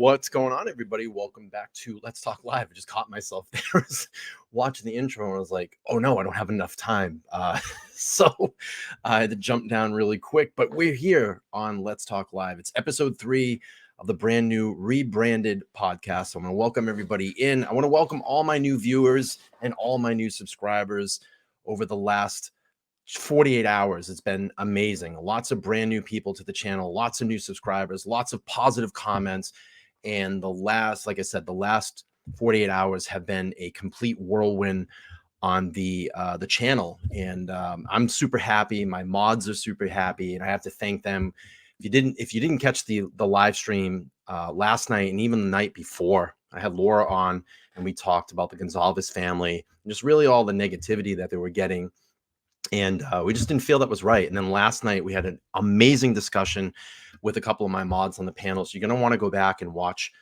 What's going on, everybody? Welcome back to Let's Talk Live. I just caught myself there watching the intro and I was like, oh no, I don't have enough time. So I had to jump down really quick, but we're here on Let's Talk Live. It's episode 3 of the brand new rebranded podcast. So I'm going to welcome everybody in. I want to welcome all my new viewers and all my new subscribers over the last 48 hours. It's been amazing. Lots of brand new people to the channel, lots of new subscribers, lots of positive comments. And like I said, the last 48 hours have been a complete whirlwind on the channel. And I'm super happy. My mods are super happy. And I have to thank them. If you didn't catch the live stream last night and even the night before, I had Laura on and we talked about the Gonzalez family, and just really all the negativity that they were getting. And we just didn't feel that was right. And then last night we had an amazing discussion with a couple of my mods on the panel. So you're going to want to go back and watch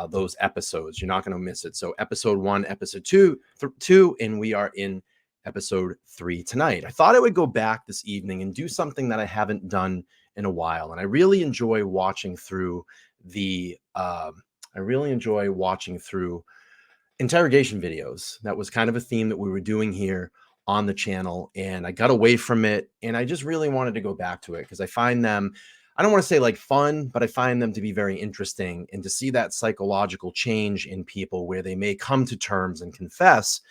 those episodes. You're not going to miss it. So episode 1, episode 2, and we are in episode 3 tonight. I thought I would go back this evening and do something that I haven't done in a while. And I really enjoy watching through interrogation videos. That was kind of a theme that we were doing here on the channel, and I got away from it, and I just really wanted to go back to it because I find them, I don't want to say like fun, but I find them to be very interesting, and to see that psychological change in people where they may come to terms and confess,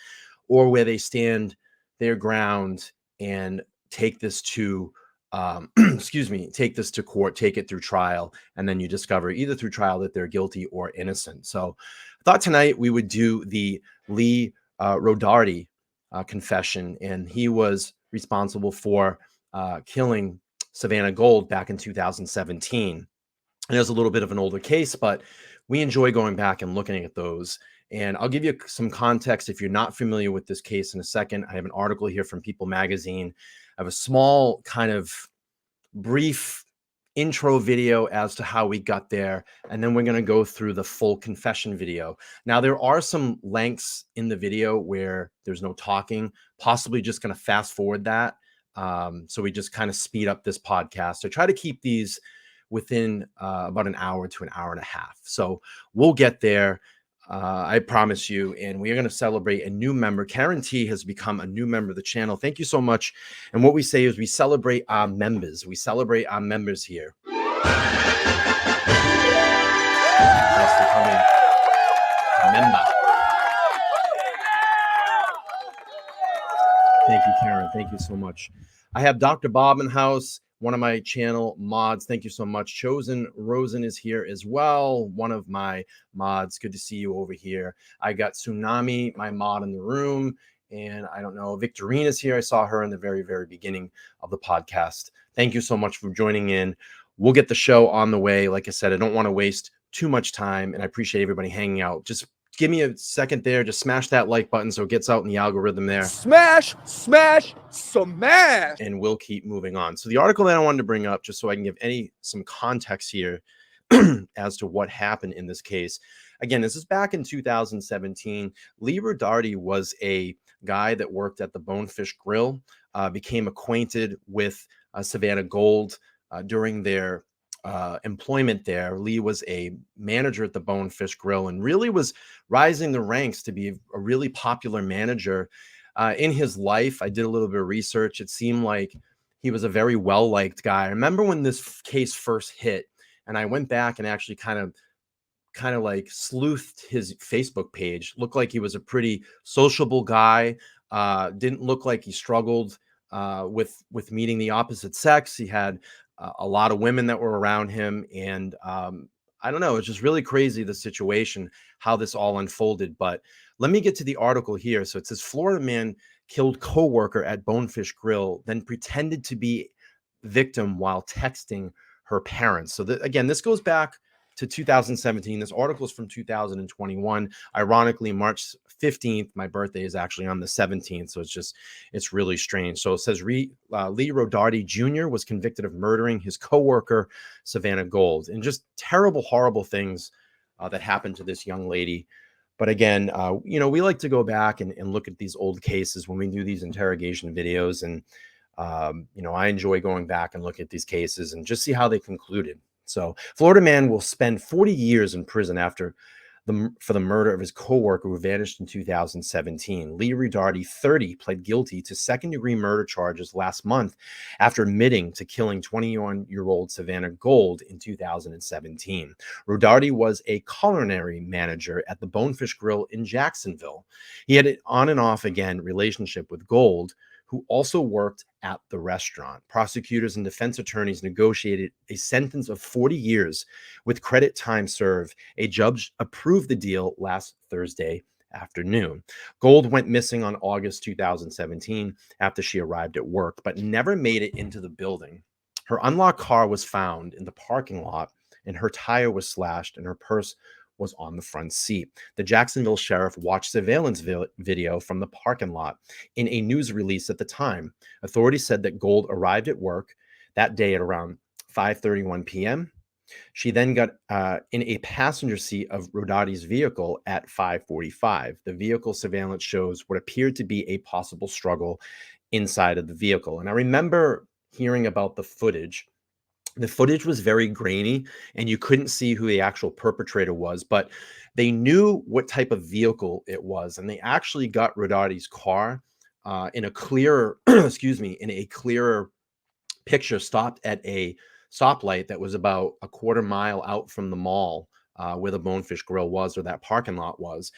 or where they stand their ground and take this to take this to court, take it through trial, and then you discover either through trial that they're guilty or innocent. So I thought tonight we would do the Rodarte confession, and he was responsible for killing Savannah Gold back in 2017. And there's a little bit of an older case, but we enjoy going back and looking at those. And I'll give you some context if you're not familiar with this case in a second. I have an article here from People Magazine. I have a small kind of brief intro video as to how we got there, and then we're going to go through the full confession video. Now, there are some lengths in the video where there's no talking, possibly just going to fast forward that. So we just kind of speed up this podcast. I try to keep these within about an hour to an hour and a half. So we'll get there. I promise you. And we are going to celebrate a new member. Karen T has become a new member of the channel. Thank you so much. And what we say is we celebrate our members. We celebrate our members here. Thanks for coming. Member. Thank you, Karen. Thank you so much. I have Dr. Bob in the house, one of my channel mods. Thank you so much. Chosen Rosen is here as well, one of my mods. Good to see you over here. I got Tsunami, my mod, in the room. And I don't know, Victorina's here. I saw her in the very, very beginning of the podcast. Thank you so much for joining in. We'll get the show on the way. Like I said, I don't want to waste too much time, and I appreciate everybody hanging out. Just give me a second there. Just smash that like button so it gets out in the algorithm there. Smash, smash, smash. And we'll keep moving on. So the article that I wanted to bring up, just so I can give some context here as to what happened in this case. Again, this is back in 2017. Lee Rodarte was a guy that worked at the Bonefish Grill, became acquainted with Savannah Gold during their employment there. Lee was a manager at the Bonefish Grill and really was rising the ranks to be a really popular manager in his life. I did a little bit of research. It seemed like he was a very well-liked guy. I remember when this case first hit, and I went back and actually kind of like sleuthed his Facebook page. Looked like he was a pretty sociable guy. Didn't look like he struggled with meeting the opposite sex. He had a lot of women that were around him. And I don't know, it's just really crazy, the situation, how this all unfolded. But let me get to the article here. So it says, Florida man killed coworker at Bonefish Grill, then pretended to be victim while texting her parents. So again, this goes back to 2017. This article is from 2021. Ironically, March 15th, my birthday is actually on the 17th. So it's really strange. So it says Lee Rodarte Jr. was convicted of murdering his coworker, Savannah Gold, and just terrible, horrible things that happened to this young lady. But again, we like to go back and look at these old cases when we do these interrogation videos. And, I enjoy going back and looking at these cases and just see how they concluded. So, Florida man will spend 40 years in prison for the murder of his coworker who vanished in 2017. Lee Rodarte, 30, pled guilty to second-degree murder charges last month after admitting to killing 21-year-old Savannah Gold in 2017. Rodarte was a culinary manager at the Bonefish Grill in Jacksonville. He had an on and off again relationship with Gold, who also worked at the restaurant. Prosecutors and defense attorneys negotiated a sentence of 40 years with credit time served. A judge approved the deal last Thursday afternoon. Gold went missing on August 2017 after she arrived at work, but never made it into the building. Her unlocked car was found in the parking lot, and her tire was slashed, and her purse was on the front seat. The Jacksonville sheriff watched surveillance video from the parking lot in a news release at the time. Authorities said that Gold arrived at work that day at around 5:31 p.m. She then got in a passenger seat of Rodarte's vehicle at 5:45. The vehicle surveillance shows what appeared to be a possible struggle inside of the vehicle. And I remember hearing about the footage. The footage was very grainy and you couldn't see who the actual perpetrator was, but they knew what type of vehicle it was. And they actually got Rodarte's car in a clearer, in a clearer picture, stopped at a stoplight that was about a quarter mile out from the mall where the Bonefish Grill was, or that parking lot was.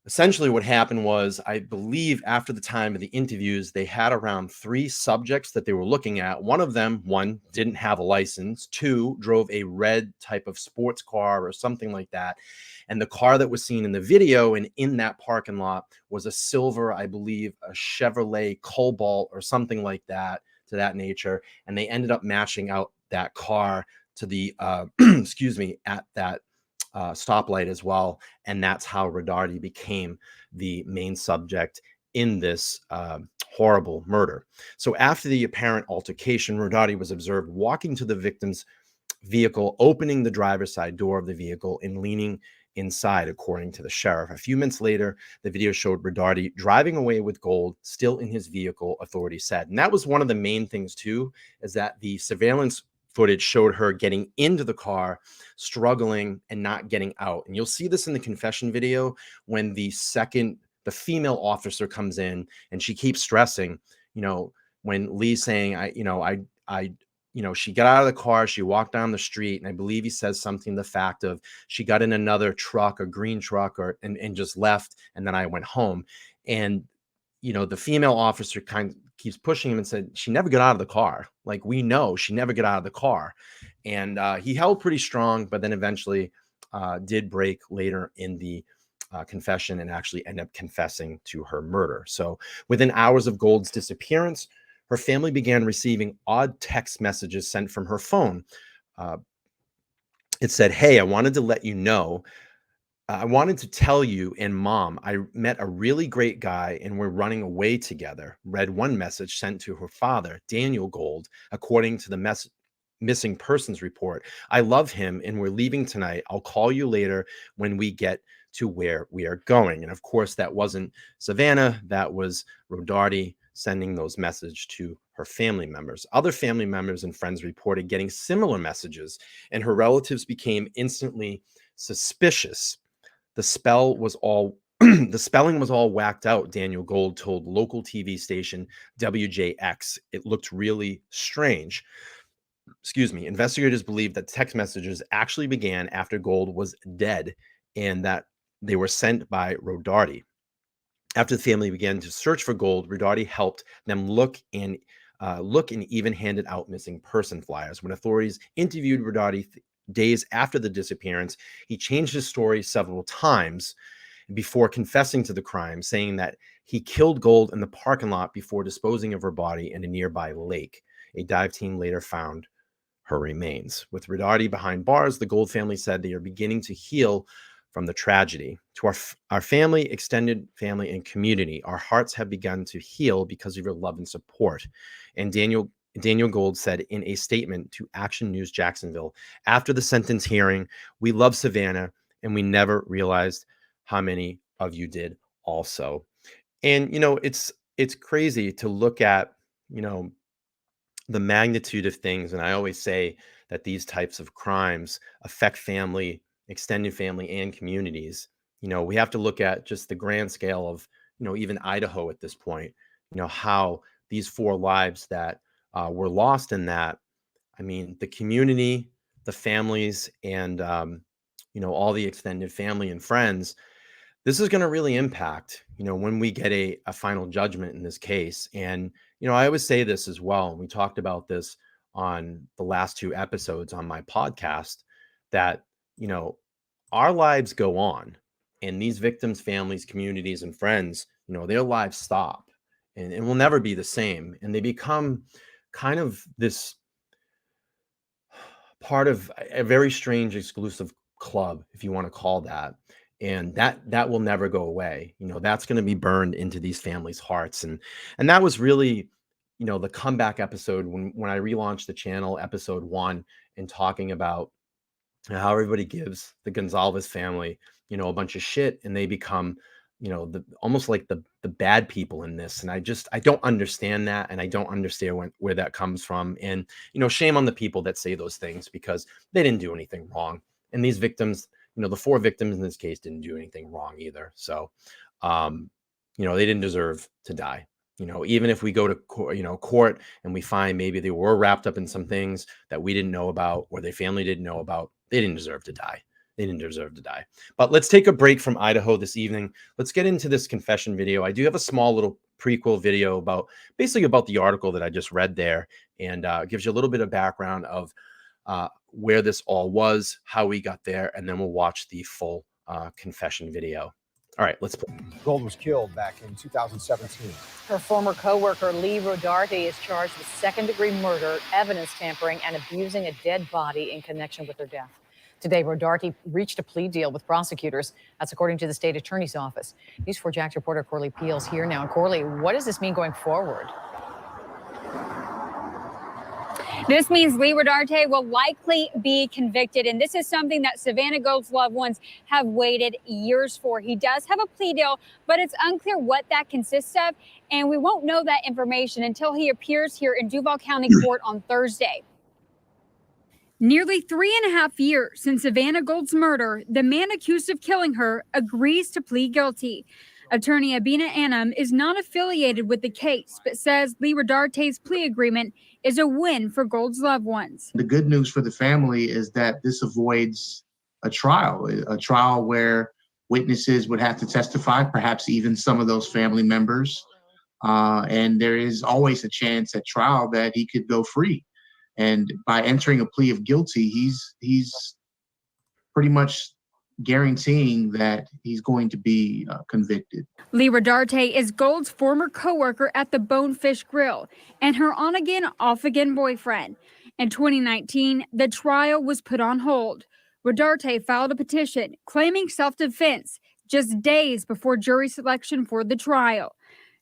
Essentially, what happened was, I believe after the time of the interviews, they had around 3 subjects that they were looking at. One of them, one, didn't have a license. 2, drove a red type of sports car or something like that. And the car that was seen in the video and in that parking lot was a silver, I believe, a Chevrolet Cobalt or something like that, to that nature. And they ended up matching out that car to the, at that stoplight as well. And that's how Rodarte became the main subject in this horrible murder. So after the apparent altercation, Rodarte was observed walking to the victim's vehicle, opening the driver's side door of the vehicle and leaning inside, according to the sheriff. A few minutes later, the video showed Rodarte driving away with Gold still in his vehicle, authorities said. And that was one of the main things too, is that the surveillance footage showed her getting into the car, struggling and not getting out. And you'll see this in the confession video when the female officer comes in and she keeps stressing, when Lee's saying, she got out of the car, she walked down the street, and I believe he says something to the fact of, she got in another truck, a green truck, and just left, and then I went home. And the female officer kind of keeps pushing him and said, she never got out of the car. Like, we know she never got out of the car. And he held pretty strong, but then eventually did break later in the confession and actually end up confessing to her murder. So within hours of Gold's disappearance, her family began receiving odd text messages sent from her phone. It said, "Hey, I wanted to let you know. I wanted to tell you and Mom, I met a really great guy and we're running away together," read one message sent to her father, Daniel Gold, according to the missing persons report. "I love him and we're leaving tonight. I'll call you later when we get to where we are going." And of course, that wasn't Savannah. That was Rodarte sending those messages to her family members. Other family members and friends reported getting similar messages, and her relatives became instantly suspicious. The spelling was all whacked out, Daniel Gold told local TV station WJX. "It looked really strange." Investigators believe that text messages actually began after Gold was dead and that they were sent by Rodarte. After the family began to search for Gold, Rodarte helped them look and even handed out missing person flyers. When authorities interviewed Rodarte days after the disappearance, he changed his story several times before confessing to the crime, saying that he killed Gold in the parking lot before disposing of her body in a nearby lake. A dive team later found her remains. With Rodarte behind bars, the Gold family said they are beginning to heal from the tragedy. To our family, extended family, and community, our hearts have begun to heal because of your love and support. And Daniel Gold said in a statement to Action News Jacksonville, after the sentence hearing, "We love Savannah and we never realized how many of you did also." And it's crazy to look at the magnitude of things. And I always say that these types of crimes affect family, extended family, and communities. We have to look at just the grand scale of, even Idaho at this point, how these 4 lives that were lost in that. I mean, the community, the families, and, all the extended family and friends, this is going to really impact, when we get a final judgment in this case. And, I always say this as well. And we talked about this on the last 2 episodes on my podcast, that, our lives go on, and these victims, families, communities, and friends, their lives stop, and will never be the same. And they become kind of this part of a very strange exclusive club, if you want to call that. And that will never go away. That's going to be burned into these families' hearts. And that was really, the comeback episode when I relaunched the channel, episode 1, and talking about how everybody gives the Gonzalez family, a bunch of shit, and they become, the almost like the bad people in this. And I don't understand that, and I don't understand where that comes from. And shame on the people that say those things, because they didn't do anything wrong. And these victims, the 4 victims in this case, didn't do anything wrong either. So, they didn't deserve to die. Even if we go to court and we find maybe they were wrapped up in some things that we didn't know about, or their family didn't know about, they didn't deserve to die. They didn't deserve to die. But let's take a break from Idaho this evening. Let's get into this confession video. I do have a small little prequel video basically about the article that I just read there, and gives you a little bit of background of where this all was, how we got there, and then we'll watch the full confession video. All right, let's play. Gold was killed back in 2017. Her former co-worker, Lee Rodarte, is charged with second-degree murder, evidence tampering, and abusing a dead body in connection with her death. Today, Rodarte reached a plea deal with prosecutors. That's according to the state attorney's office. News 4 Jax reporter Corley Peel's here now. Corley, what does this mean going forward? This means Lee Rodarte will likely be convicted, and this is something that Savannah Gold's loved ones have waited years for. He does have a plea deal, but it's unclear what that consists of, and we won't know that information until he appears here in Duval County Court on Thursday. Nearly 3.5 years since Savannah Gold's murder, the man accused of killing her agrees to plead guilty. Attorney Abina Anam is not affiliated with the case, but says Lee Rodarte's plea agreement is a win for Gold's loved ones. The good news for the family is that this avoids a trial where witnesses would have to testify, perhaps even some of those family members. And there is always a chance at trial that he could go free. And by entering a plea of guilty, he's pretty much guaranteeing that he's going to be convicted. Lee Rodarte is Gold's former co-worker at the Bonefish Grill and her on-again, off-again boyfriend. In 2019, the trial was put on hold. Rodarte filed a petition claiming self-defense just days before jury selection for the trial.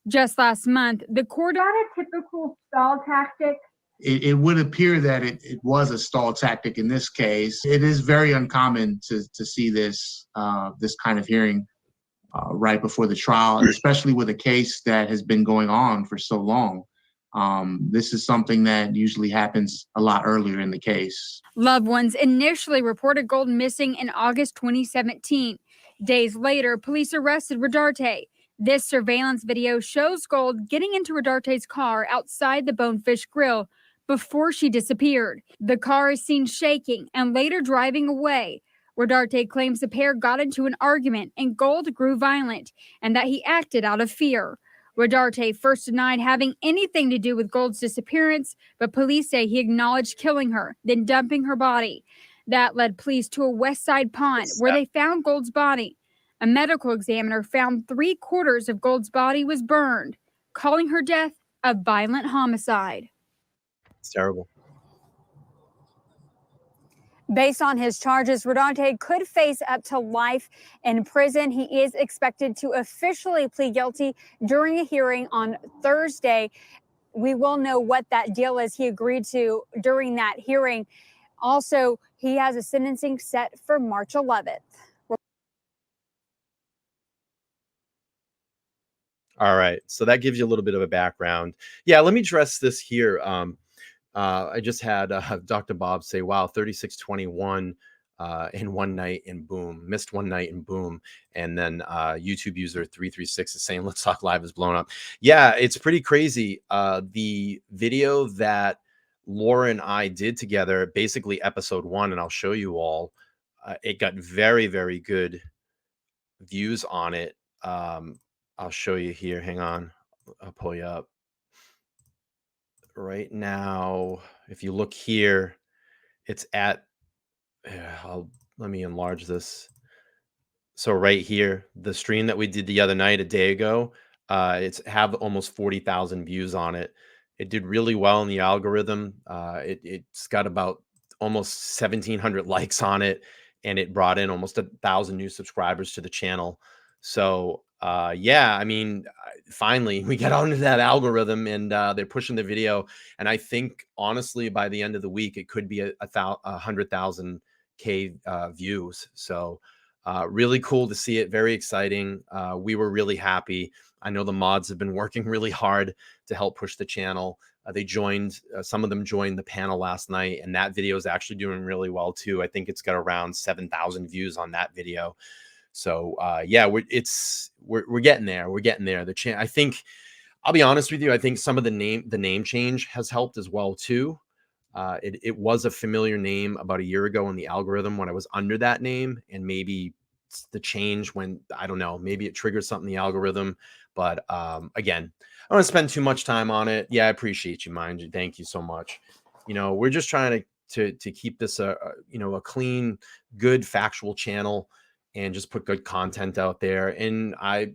Just last month, the court on a typical stall tactic. It would appear that it was a stall tactic in this case. It is very uncommon to see this kind of hearing right before the trial, especially with a case that has been going on for so long. This is something that usually happens a lot earlier in the case. Loved ones initially reported Gold missing in August 2017. Days later, police arrested Rodarte. This surveillance video shows Gold getting into Rodarte's car outside the Bonefish Grill before she disappeared. The car is seen shaking and later driving away. Rodarte claims the pair got into an argument and Gold grew violent and that he acted out of fear. Rodarte first denied having anything to do with Gold's disappearance, but police say he acknowledged killing her, then dumping her body. That led police to a West Side pond where they found Gold's body. A medical examiner found 3/4 of Gold's body was burned, calling her death a violent homicide. It's terrible. Based on his charges, Rodarte could face up to life in prison. He is expected to officially plead guilty during a hearing on Thursday. We will know what that deal is he agreed to during that hearing. Also, he has a sentencing set for March 11th. All right, so that gives you a little bit of a background. Yeah, let me address this here. I just had Dr. Bob say, wow, 3621 in one night and boom, missed one night and boom. And then YouTube user 336 is saying, Let's Talk Live is blown up. Yeah, it's pretty crazy. The video that Laura and I did together, basically episode 1, and I'll show you all, it got very, very good views on it. I'll show you here. Hang on. I'll pull you up. Right now, if you look here, it's at, let me enlarge this. So right here, the stream that we did the other night, a day ago, it's have almost 40,000 views on it. It did really well in the algorithm. It's got about almost 1,700 likes on it, and it brought in almost 1,000 new subscribers to the channel. So yeah, I mean, finally we get onto that algorithm, and they're pushing the video. And I think honestly, by the end of the week, it could be 100,000 views. So really cool to see it. Very exciting. We were really happy. I know the mods have been working really hard to help push the channel. They joined, some of them joined the panel last night, and that video is actually doing really well too. I think it's got around 7,000 views on that video. So yeah, we're getting there. We're getting there. I think, I'll be honest with you, I think some of the name change has helped as well too. It was a familiar name about a year ago in the algorithm when I was under that name, and maybe the change when, I don't know, maybe it triggers something in the algorithm. But again, I don't want to spend too much time on it. Yeah, I appreciate you, mind you. Thank you so much. You know, we're just trying to keep this a clean, good, factual channel, and just put good content out there. And I,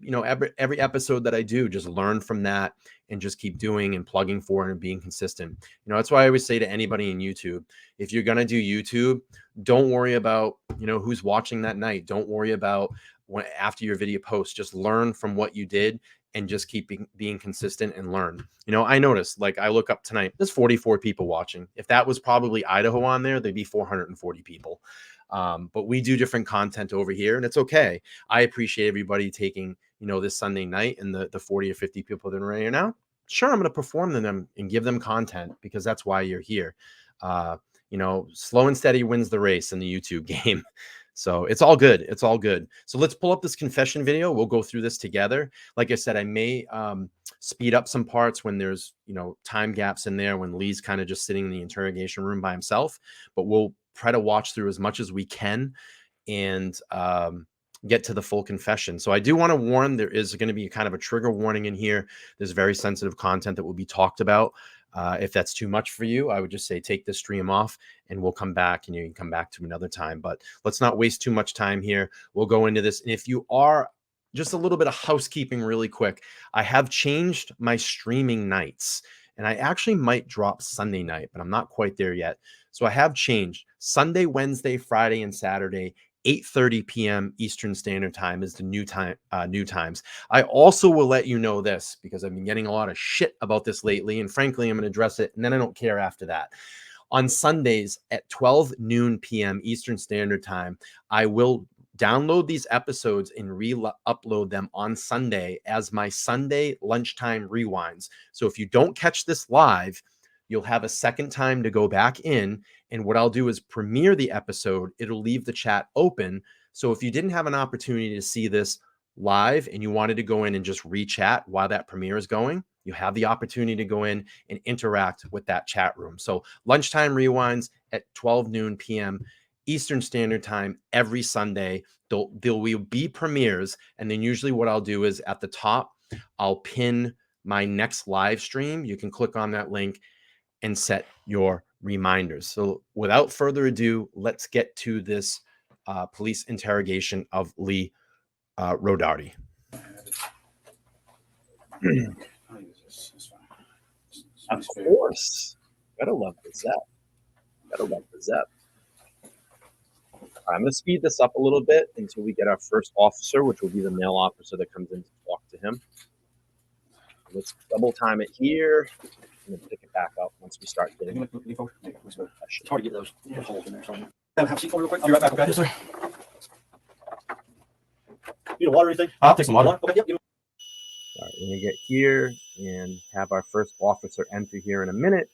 every episode that I do, just learn from that and just keep doing and plugging for it and being consistent. That's why I always say to anybody in YouTube, if you're going to do YouTube, don't worry about, who's watching that night. Don't worry about when after your video posts, just learn from what you did and just keep being consistent and learn. I noticed, like, I look up tonight, there's 44 people watching. If that was probably Idaho on there, there'd be 440 people. But we do different content over here, and it's okay. I appreciate everybody taking, this Sunday night and the 40 or 50 people that are right here now. Sure, I'm going to perform to them and give them content because that's why you're here. Slow and steady wins the race in the YouTube game. So it's all good. It's all good. So let's pull up this confession video. We'll go through this together. Like I said, I may speed up some parts when there's, time gaps in there, when Lee's kind of just sitting in the interrogation room by himself, but we'll try to watch through as much as we can and get to the full confession. So I do want to warn, there is going to be kind of a trigger warning in here. There's very sensitive content that will be talked about. If that's too much for you, I would just say take the stream off and we'll come back, and you can come back to another time. But let's not waste too much time here. We'll go into this. And if you are, just a little bit of housekeeping really quick, I have changed my streaming nights, and I actually might drop Sunday night, but I'm not quite there yet. So I have changed Sunday, Wednesday, Friday, and Saturday. 8:30 p.m. Eastern Standard Time is the new times. I also will let you know this because I've been getting a lot of shit about this lately, and frankly, I'm going to address it, and then I don't care after that. On Sundays at 12 noon p.m. Eastern Standard Time, I will download these episodes and re-upload them on Sunday as my Sunday lunchtime rewinds. So if you don't catch this live, you'll have a second time to go back in. And what I'll do is premiere the episode. It'll leave the chat open. So if you didn't have an opportunity to see this live and you wanted to go in and just re-chat while that premiere is going, you have the opportunity to go in and interact with that chat room. So lunchtime rewinds at 12 noon p.m. Eastern Standard Time every Sunday. There will be premieres. And then usually what I'll do is at the top, I'll pin my next live stream. You can click on that link and set your reminders. So without further ado, let's get to this police interrogation of Lee Rodarte. Of course. Gotta love the Zep. Gotta love the Zep. I'm going to speed this up a little bit until we get our first officer, which will be the male officer that comes in to talk to him. Let's double time it here. And then pick it back up once we start getting it. It's hard to get those holes in there. So have a seat for real quick. I'll be right back, okay? Yes, sir. You need water or anything? I'll take some water. Okay, yep. All right, we're going to get here and have our first officer enter here in a minute.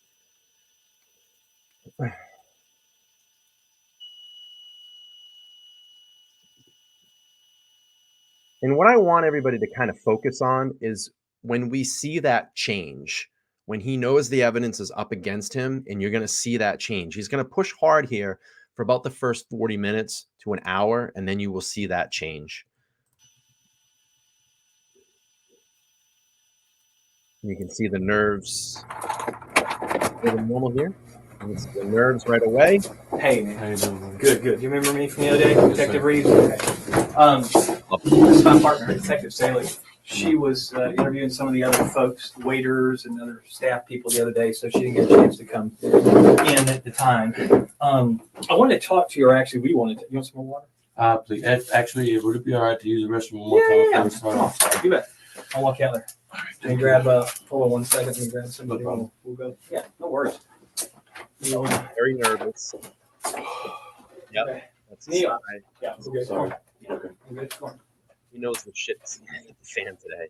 And what I want everybody to kind of focus on is when we see that change, when he knows the evidence is up against him, and you're going to see that change. He's going to push hard here for about the first 40 minutes to an hour, and then you will see that change. You can see the nerves a little normal here. You can see the nerves right away. Hey, man. How you doing? Good, good. You remember me from the other day? Detective sir. Reeves? Okay. This is my partner, Detective Saley. She was interviewing some of the other folks, waiters and other staff people the other day, so she didn't get a chance to come in at the time. I wanted to talk to you, or actually, we wanted to. You want some more water? Please. Actually, would it be all right to use the restroom one more time? Come on. You bet. I'll walk you out there. Let me grab, hold on 1 second. Let me grab somebody. We'll go. Yeah, no worries. Very nervous. Yep. Okay. That's Neil. side. Yeah, we're good. Sorry. Okay. We're good. Come on. He knows the shit's hit the fan today.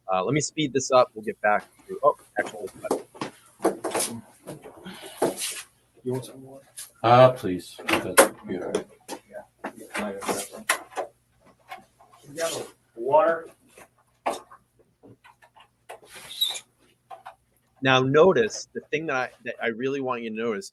Let me speed this up. We'll get back to. Oh, actually. You want some more? Please. That'd be all right. Yeah. You got a water? Now, notice the thing that I really want you to notice: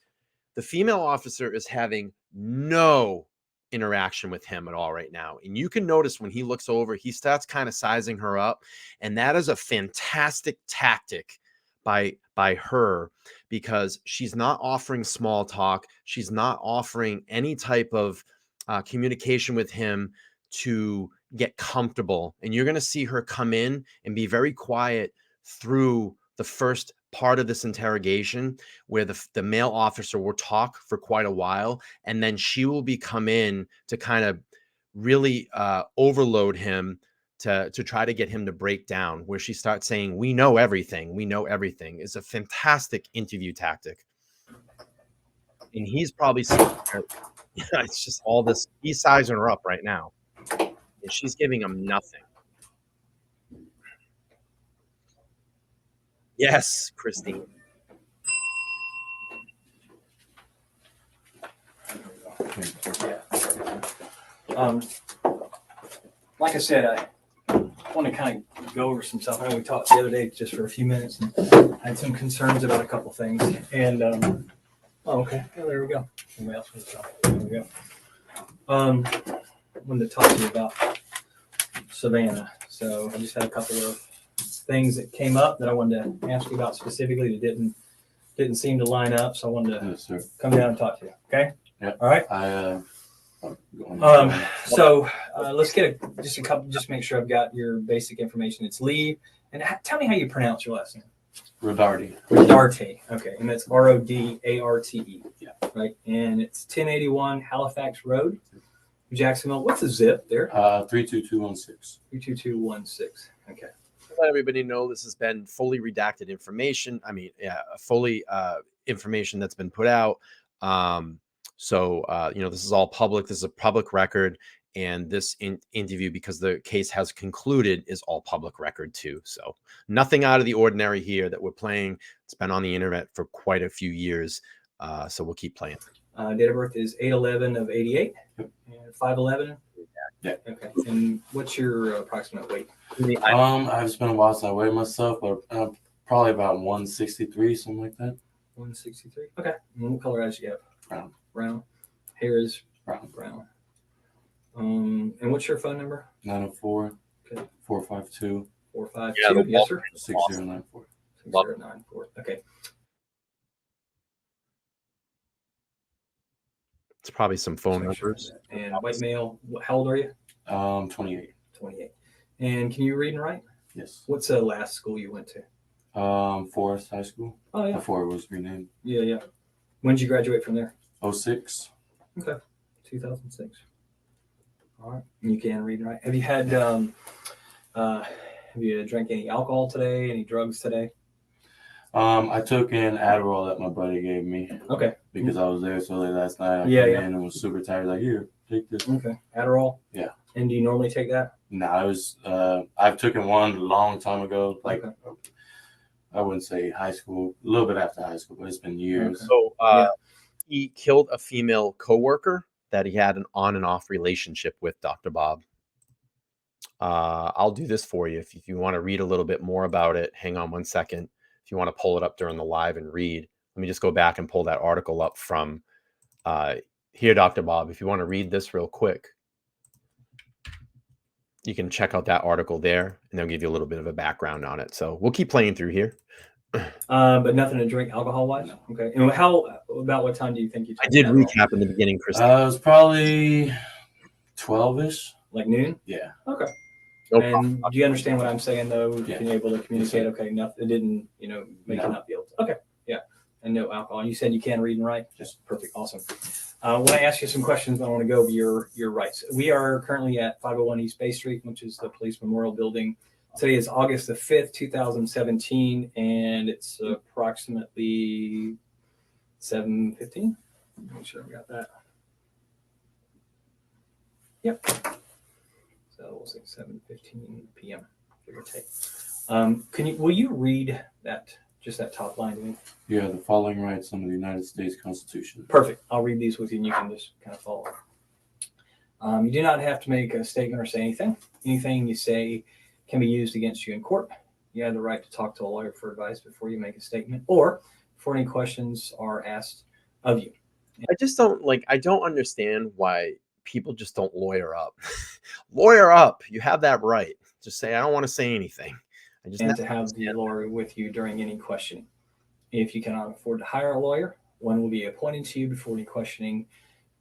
the female officer is having no interaction with him at all right now. And you can notice when he looks over, he starts kind of sizing her up. And that is a fantastic tactic by her, because she's not offering small talk. She's not offering any type of communication with him to get comfortable. And you're going to see her come in and be very quiet through the first part of this interrogation, where the male officer will talk for quite a while, and then she will come in to kind of really overload him to try to get him to break down, where she starts saying, we know everything. It's a fantastic interview tactic. And he's probably it's just all this, he's sizing her up right now, and she's giving him nothing. Yes, Christine. Like I said, I want to kind of go over some stuff. I know we talked the other day just for a few minutes, and I had some concerns about a couple things. And okay, yeah, there we go. Somebody else wants to talk. There we go. I wanted to talk to you about Savannah. So I just had a couple of things that came up that I wanted to ask you about specifically that didn't seem to line up. So I wanted to Yes, sir. come down and talk to you. Okay. Yeah. All right. So let's get just a couple. Just make sure I've got your basic information. It's Lee, and tell me how you pronounce your last name. Rodarte. Rodarte. Okay, and that's Rodarte. Yeah. Right, and it's 1081 Halifax Road, Jacksonville. What's the zip there? 32216. 32216. Okay. Let everybody know this has been fully redacted information. I mean, fully information that's been put out. So this is all public. This is a public record, and this interview, because the case has concluded, is all public record too. So nothing out of the ordinary here that we're playing. It's been on the internet for quite a few years, so we'll keep playing. Date of birth is 8/11 of 88, and 5'11". Yeah. Okay. And what's your approximate weight? It's been a while since I weighed myself, but probably about 163, something like that. 163. Okay. And what color eyes do you have? Brown. Brown. Hair is Brown. brown. And what's your phone number? 904 Okay. 452 452. Yes, sir. 6094. 6094. Okay. It's probably some phone numbers. And white male. How old are you? 28. 28. And can you read and write? Yes. What's the last school you went to? Forest High School. Oh yeah. Before it was renamed. Yeah. When did you graduate from there? 06. Okay. 2006. All right. And you can read and write. Have you had have you drank any alcohol today? Any drugs today? I took an Attleboro that my buddy gave me. Okay. Because I was there so late last night. I Yeah, came yeah. in and was super tired. Like, here, take this. Okay. Adderall? Yeah. And do you normally take that? No, I was I've taken one a long time ago. Like Okay. I wouldn't say high school, a little bit after high school, but it's been years. Okay. So he killed a female coworker that he had an on and off relationship with, Dr. Bob. I'll do this for you. If you want to read a little bit more about it, hang on one second. If you want to pull it up during the live and read, let me just go back and pull that article up from here, Dr. Bob. If you want to read this real quick, you can check out that article there, and they'll give you a little bit of a background on it. So we'll keep playing through here. But nothing to drink alcohol-wise? Okay. And about what time do you think you took I did alcohol? recap in the beginning, Chris. It was probably 12-ish. Like noon? Yeah. Okay. No And problem. do you understand what I'm saying, though? Yeah. Being able to communicate, okay, nothing, it didn't, make you No. not be able to. Okay, yeah. And no alcohol. And you said you can read and write? Just perfect. Awesome. When I ask you some questions, I want to go over your rights. We are currently at 501 East Bay Street, which is the Police Memorial Building. Today is August the 5th, 2017, and it's approximately 7:15. Make sure we got that. Yep. So we'll say 7:15 p.m. give or take. Will you read that top line to me? Yeah, the following rights under the United States Constitution. Perfect. I'll read these with you, and you can just kind of follow. You do not have to make a statement or say anything. Anything you say can be used against you in court. You have the right to talk to a lawyer for advice before you make a statement or before any questions are asked of you. I just I don't understand why people just don't lawyer up. Lawyer up. You have that right. Just say, I don't want to say anything. And to have the lawyer with you during any questioning. If you cannot afford to hire a lawyer, one will be appointed to you before any questioning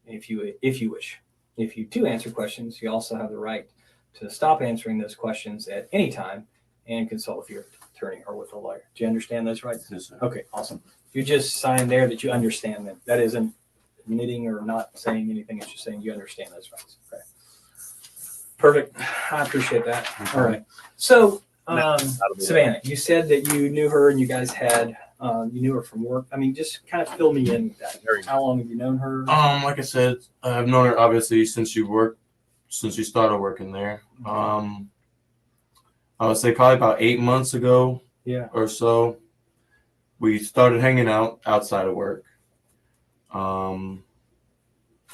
if you wish. If you do answer questions, you also have the right to stop answering those questions at any time and consult with your attorney or with a lawyer. Do you understand those rights? Yes, sir. Okay, awesome. You just sign there that you understand them. That isn't admitting or not saying anything. It's just saying you understand those rights. Okay. Perfect. I appreciate that. All right. So, Savannah, you said that you knew her and you guys had, you knew her from work. I mean, just kind of fill me in with that. How long have you known her? Like I said, I've known her obviously since she started working there. I would say probably about 8 months ago or so, we started hanging out outside of work. And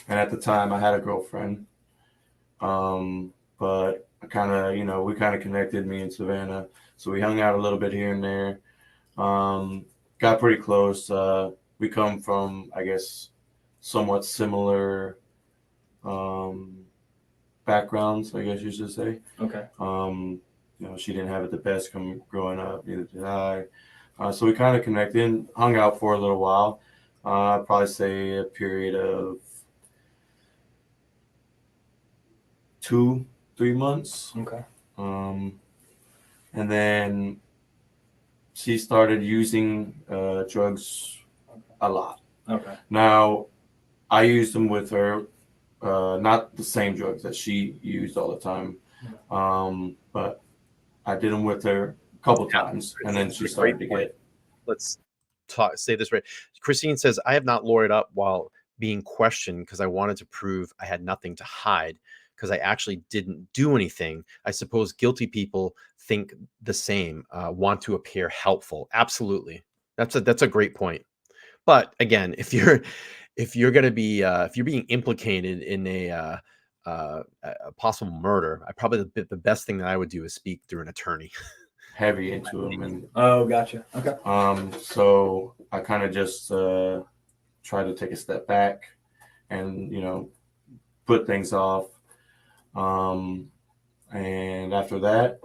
at the time I had a girlfriend. But I kind of, we kind of connected, me and Savannah. So we hung out a little bit here and there. Got pretty close. We come from, I guess, somewhat similar backgrounds, I guess you should say. Okay. She didn't have it the best growing up, neither did I. So we kind of connected, hung out for a little while. I'd probably say a period of 2-3 months. Okay. And then she started using drugs a lot. Okay. Now, I used them with her, not the same drugs that she used all the time, but I did them with her a couple times, and then she started to get. Let's say this right. Christine says, I have not lawyered up while being questioned because I wanted to prove I had nothing to hide because I actually didn't do anything. I suppose guilty people think the same, want to appear helpful. Absolutely. That's a great point. But again, if you're going to be, if you're being implicated in a possible murder, the best thing that I would do is speak through an attorney. Heavy into them. And oh, gotcha. Okay. So I kind of just try to take a step back and, put things off. And after that,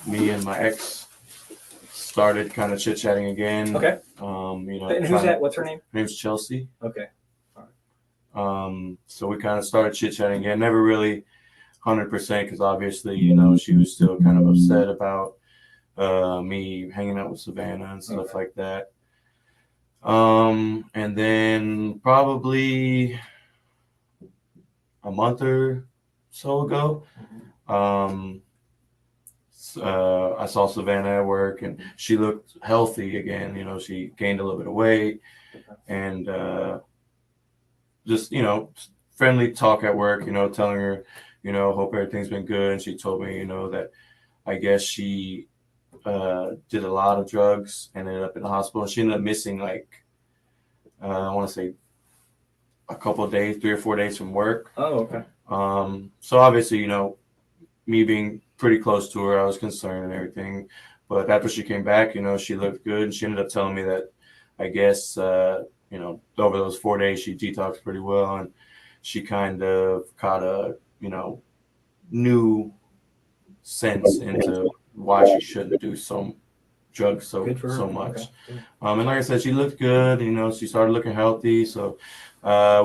me and my ex started kind of chit-chatting again. Okay. And who's that? What's her name? Her name's Chelsea. Okay. All right. So we kind of started chit-chatting again. Never really 100% because obviously, she was still kind of upset about me hanging out with Savannah and stuff like that. And then probably a month or so ago, I saw Savannah at work and she looked healthy again. She gained a little bit of weight and just, friendly talk at work, telling her, hope everything's been good. And she told me, that I guess she did a lot of drugs and ended up in the hospital. She ended up missing like I want to say a couple of days, 3 or 4 days from work. Oh, okay. So obviously, you know, me being pretty close to her, I was concerned and everything. But after she came back, you know, she looked good, and she ended up telling me that, I guess, you know, over those 4 days, she detoxed pretty well, and she kind of caught a, you know, new sense into why she shouldn't do drugs so much. Okay. And like I said, she looked good. You know, she started looking healthy. So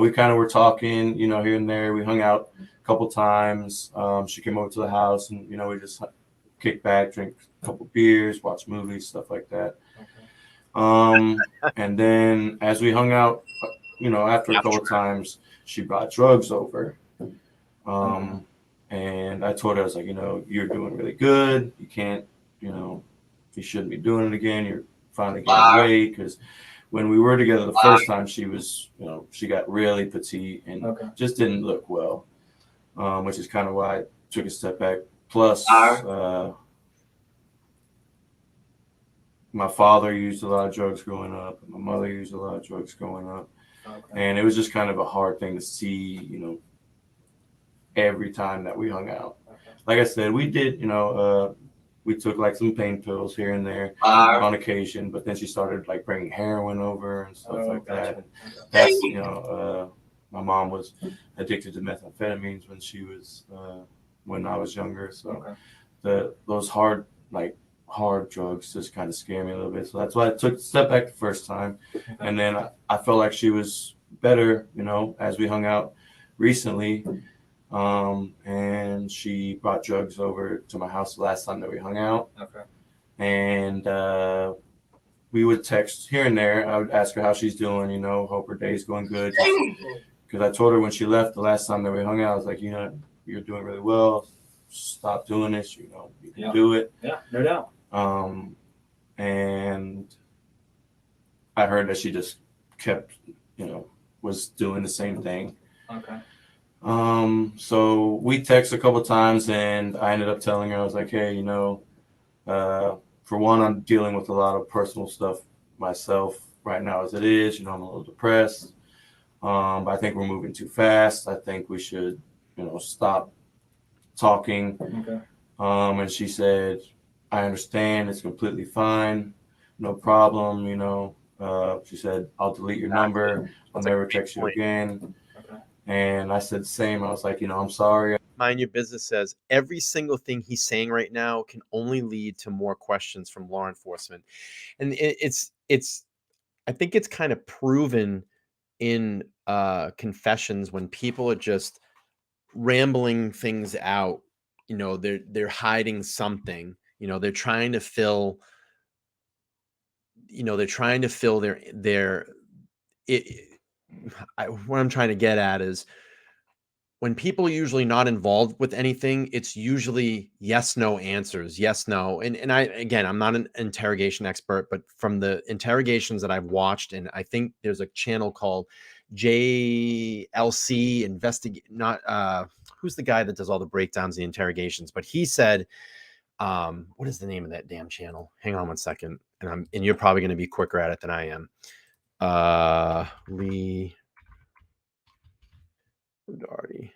we kind of were talking, you know, here and there. We hung out a couple times. She came over to the house, and you know, we just kicked back, drink a couple beers, watch movies, stuff like that. And then as we hung out, you know, after a couple times, she brought drugs over. And I told her, I was like, you know, you're doing really good. You can't, you know, you shouldn't be doing it again. You're finally getting weight, because when we were together the first time, she was, you know, she got really petite and just didn't look well, which is kind of why I took a step back. Plus, my father used a lot of drugs growing up, and my mother used a lot of drugs growing up, and it was just kind of a hard thing to see, you know, every time that we hung out. Like I said, we did, you know, we took like some pain pills here and there on occasion, but then she started like bringing heroin over and stuff like that. And that's, you know, my mom was addicted to methamphetamines when I was younger. So those hard drugs just kind of scare me a little bit. So that's why I took a step back the first time. And then I felt like she was better, you know, as we hung out recently. And she brought drugs over to my house the last time that we hung out. And we would text here and there. I would ask her how she's doing, you know, hope her day's going good. Because I told her when she left the last time that we hung out, I was like, you know, you're doing really well. Stop doing this, you know, you can do it. Yeah, no doubt. And I heard that she just kept, you know, was doing the same thing. So we texted a couple of times, and I ended up telling her, I was like, hey, you know, for one, I'm dealing with a lot of personal stuff myself right now as it is. You know, I'm a little depressed. But I think we're moving too fast. I think we should, you know, stop talking. And she said, I understand. It's completely fine. No problem. You know, she said, I'll delete your number. I'll never text you again. And I said the same. I was like, you know, I'm sorry. Mind Your Business says every single thing he's saying right now can only lead to more questions from law enforcement. And it's I think it's kind of proven in confessions when people are just rambling things out. You know, they're hiding something. You know, they're trying to fill. You know, they're trying to fill what I'm trying to get at is, when people are usually not involved with anything, it's usually yes, no answers, yes, no. And I'm not an interrogation expert, but from the interrogations that I've watched, and I think there's a channel called JLC Investigate, not who's the guy that does all the breakdowns of the interrogations, but he said, what is the name of that damn channel? Hang on one second. And you're probably going to be quicker at it than I am. Lee Rodarte.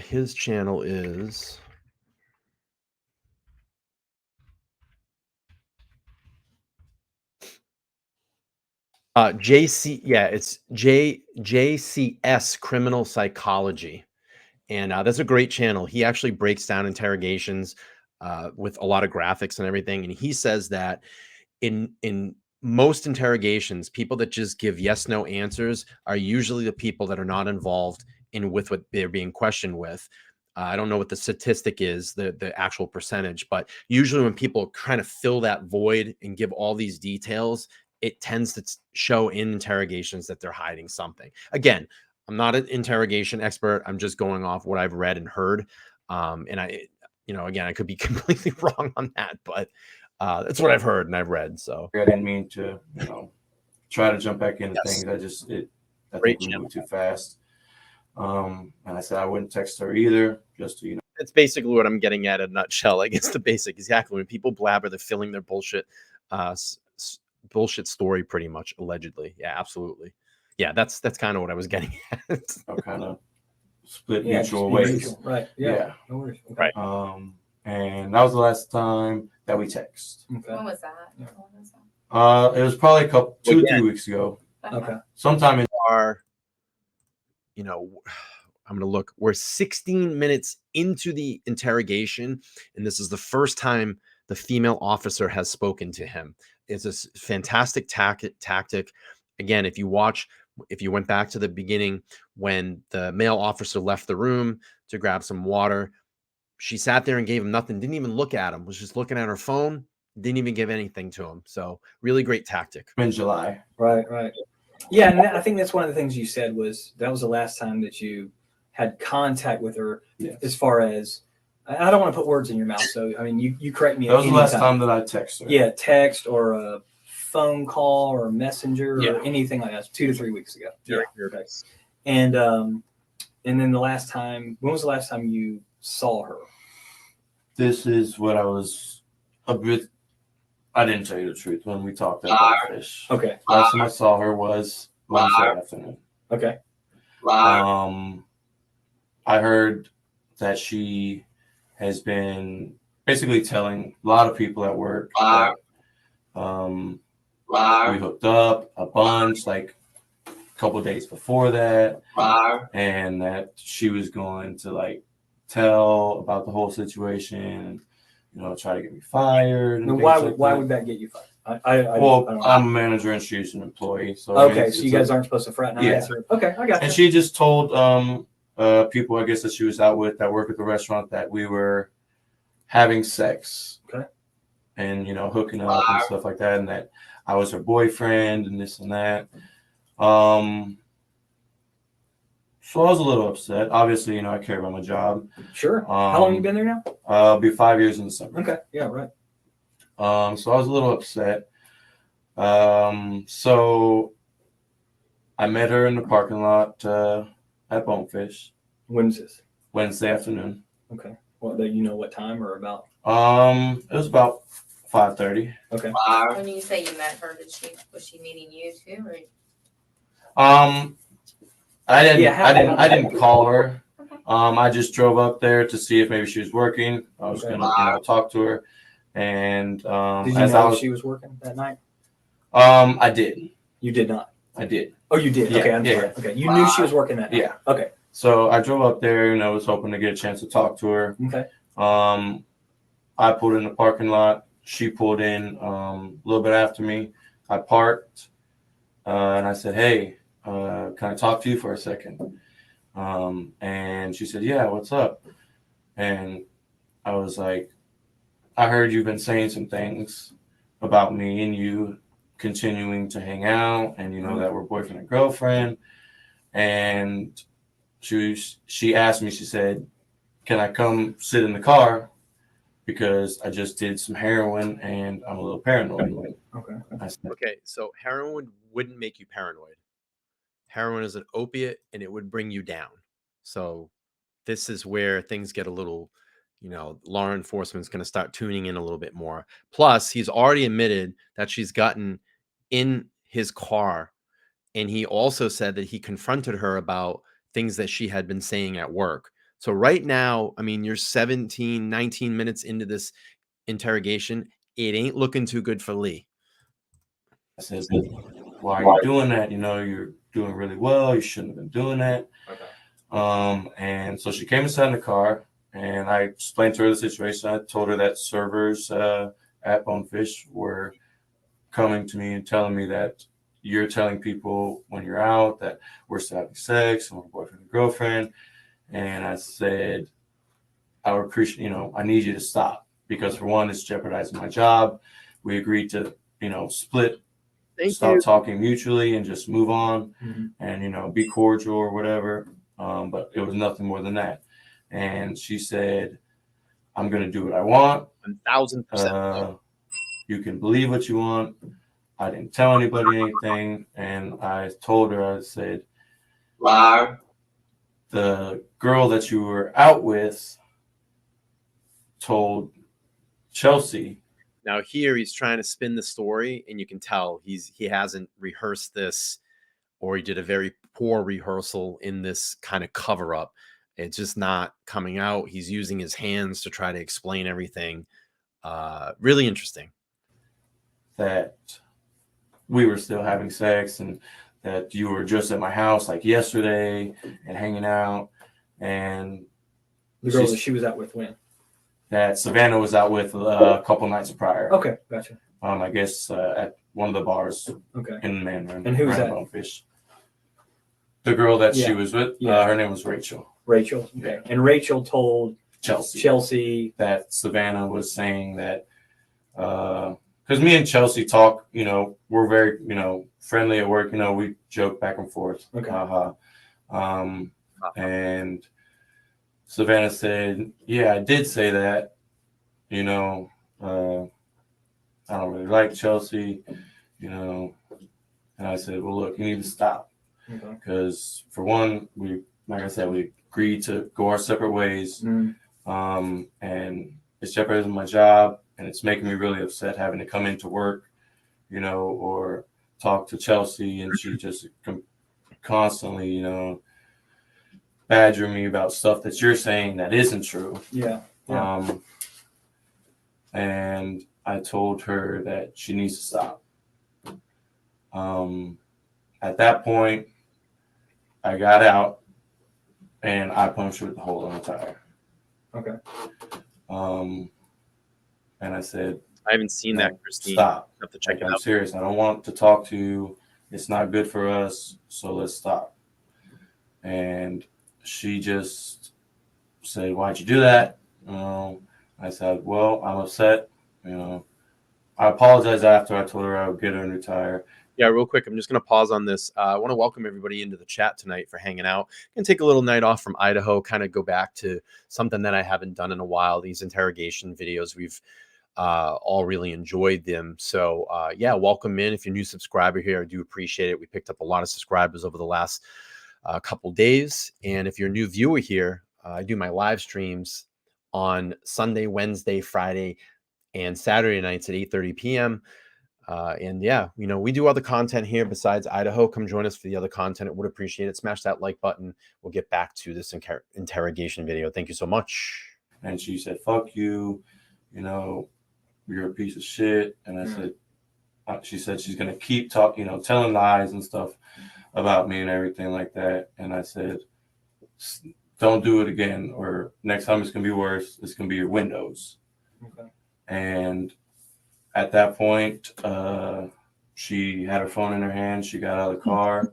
His channel is JC. Yeah, it's JCS Criminal Psychology, and that's a great channel. He actually breaks down interrogations with a lot of graphics and everything, and he says that in most interrogations, people that just give yes, no answers are usually the people that are not involved with what they're being questioned with. I don't know what the statistic is, the actual percentage, but usually when people kind of fill that void and give all these details, it tends to show in interrogations that they're hiding something. Again, I'm not an interrogation expert. I'm just going off what I've read and heard. And again, I could be completely wrong on that, but that's what I've heard and I've read. So I didn't mean to, you know, try to jump back into things. I think we moved too fast. And I said I wouldn't text her either, just to, you know. That's basically what I'm getting at in a nutshell. I guess the basic, exactly. When people blabber, they're filling their bullshit bullshit story, pretty much, allegedly. Yeah, absolutely. Yeah, that's kind of what I was getting at. Kind of split Yeah, mutual just be ways. mutual. Right. Yeah. Yeah. No worries. Okay. Right. And that was the last time that we text. Okay. When was that? Yeah. It was probably a couple, 2 or yeah. 3 weeks ago. Okay. Sometime in Are, you know, I'm going to look. We're 16 minutes into the interrogation, and this is the first time the female officer has spoken to him. It's a fantastic tactic. Again, if you went back to the beginning when the male officer left the room to grab some water, she sat there and gave him nothing, didn't even look at him, was just looking at her phone, didn't even give anything to him. So really great tactic. in July. Right. Yeah, and I think that's one of the things you said was that was the last time that you had contact with her. Yes. As far as, I don't want to put words in your mouth, so I mean, you correct me. That was the last time that I texted her. Yeah, text or a phone call or a messenger Yeah. or anything like that. 2 to 3 weeks ago. Yeah. Okay. And then the last time, when was the last time you saw her? This is what I was a bit. I didn't tell you the truth when we talked at Bonefish. Okay. Last time I saw her was Wednesday afternoon. Okay. I heard that she has been basically telling a lot of people at work that we hooked up a bunch, like a couple days before that, and that she was going to like tell about the whole situation, you know, try to get me fired. And why would that get you fired? I don't know. I'm a manager and she's an employee. So okay, so you guys aren't supposed to fraternize. Yeah. Okay, I got you. And she just told people, I guess, that she was out with that work at the restaurant that we were having sex. Okay. And, you know, hooking up and stuff like that, and that I was her boyfriend and this and that. So I was a little upset. Obviously, you know, I care about my job. Sure. How long have you been there now? It'll be 5 years in the summer. Okay. Yeah, right. So I was a little upset. So I met her in the parking lot at Bonefish. When's this? Wednesday afternoon. Okay. Well, do you know what time or about? It was about 5:30. Okay. When you say you met her, was she meeting you too, or? I didn't. Yeah, I didn't call her. I just drove up there to see if maybe she was working. I was gonna talk to her, and did you as know I was, she was working that night? I did. You did not. I did. Oh, you did. Yeah, Okay, I'm sorry. yeah. Okay, you knew she was working that night. Yeah. Okay. So I drove up there, and I was hoping to get a chance to talk to her. Okay. I pulled in the parking lot. She pulled in a little bit after me. I parked, and I said, "Hey, can I talk to you for a second?" And she said, "Yeah, what's up?" And I was like, "I heard you've been saying some things about me and you continuing to hang out, and you know that we're boyfriend and girlfriend." And she asked me, she said, "Can I come sit in the car? Because I just did some heroin and I'm a little paranoid." Okay. I said, Okay, so heroin wouldn't make you paranoid. Heroin is an opiate and it would bring you down. So this is where things get a little, you know, law enforcement's going to start tuning in a little bit more. Plus, he's already admitted that she's gotten in his car, and he also said that he confronted her about things that she had been saying at work. So right now, I mean, you're 17, 19 minutes into this interrogation. It ain't looking too good for Lee. I said, "Why are you doing that? You know, you're doing really well. You shouldn't have been doing that." Okay. And so she came inside in the car, and I explained to her the situation. I told her that servers at Bonefish were coming to me and telling me that you're telling people when you're out that we're still having sex and we're boyfriend and girlfriend. And I said, "I would appreciate, you know, I need you to stop, because for one, it's jeopardizing my job. We agreed to, you know, split, stop talking mutually and just move on, and, you know, be cordial or whatever." But it was nothing more than that. And she said, "I'm going to do what I want. 1000%. You can believe what you want. I didn't tell anybody anything." And I told her, I said, "The girl that you were out with told Chelsea Now here he's trying to spin the story, and you can tell he hasn't rehearsed this, or he did a very poor rehearsal in this kind of cover up. It's just not coming out. He's using his hands to try to explain everything. Really interesting. That we were still having sex, and that you were just at my house like yesterday and hanging out. And The girl that she was out with when? That Savannah was out with a couple nights prior. Okay, gotcha. I guess at one of the bars. Okay. In Mandarin. And who's that? Bonefish. The girl that she was with, her name was Rachel. Rachel. Okay. And Rachel told Chelsea that Savannah was saying that because me and Chelsea talk, we're very, friendly at work. We joke back and forth. Okay. And Savannah said, "Yeah, I did say that. I don't really like Chelsea, And I said, well, look, you need to stop. Because for one, like I said, we agreed to go our separate ways. And it's jeopardizing my job, and it's making me really upset having to come into work, or talk to Chelsea, and she just constantly, badger me about stuff that you're saying that isn't true." Yeah. And I told her that she needs to stop. At that point, I got out and I punched her with the hole in the tire. Okay. And I said, I haven't seen that, Christine. Stop. I have to check it out. I'm serious. I don't want to talk to you. It's not good for us. So let's stop. And she just said, "Why'd you do that?" I said, "Well, I'm upset. I apologized after. I told her I would get her a new tire." Yeah, real quick, I'm just going to pause on this. I want to welcome everybody into the chat tonight for hanging out. And take a little night off from Idaho, kind of go back to something that I haven't done in a while. These interrogation videos, we've all really enjoyed them. So yeah, welcome in. If you're a new subscriber here, I do appreciate it. We picked up a lot of subscribers over the last couple days. And if you're a new viewer here, I do my live streams on Sunday, Wednesday, Friday, and Saturday nights at 8:30 p.m. And yeah, we do other content here besides Idaho. Come join us for the other content. I would appreciate it. Smash that like button. We'll get back to this interrogation video. Thank you so much. And she said, "Fuck you. You're a piece of shit." And I said, she said she's going to keep talking, telling lies and stuff about me and everything like that. And I said, "Don't do it again, or next time it's going to be worse. It's going to be your windows." Okay. And at that point, she had her phone in her hand. She got out of the car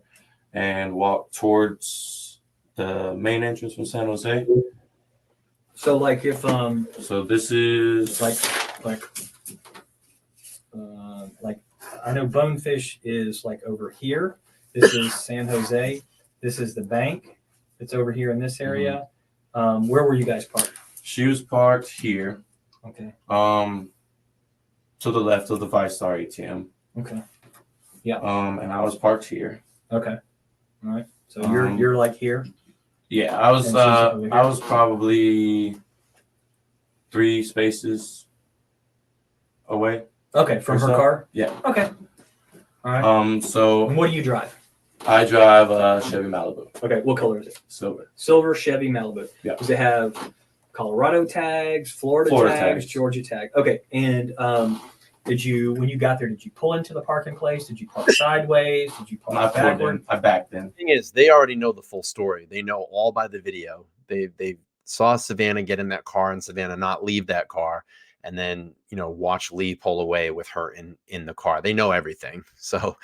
and walked towards the main entrance from San Jose. So like if so this is like I know Bonefish is like over here. This is San Jose. This is the bank. It's over here in this area. Where were you guys parked? She was parked here. Okay. To the left of the ViStar ATM. Okay. Yeah. And I was parked here. Okay. All right. So you're like here. Yeah, I was probably 3 spaces away. Okay, from her car? Yeah. Okay. All right. So and what do you drive? I drive a Chevy Malibu. Okay, what color is it? Silver. Silver Chevy Malibu. Yeah. Does it have Colorado tags, Florida tags, Georgia tag? Okay. And when you got there, did you pull into the parking place? Did you park sideways? Did you park backward? I backed in. The thing is, they already know the full story. They know all by the video. They saw Savannah get in that car and Savannah not leave that car, and then watch Lee pull away with her in the car. They know everything. So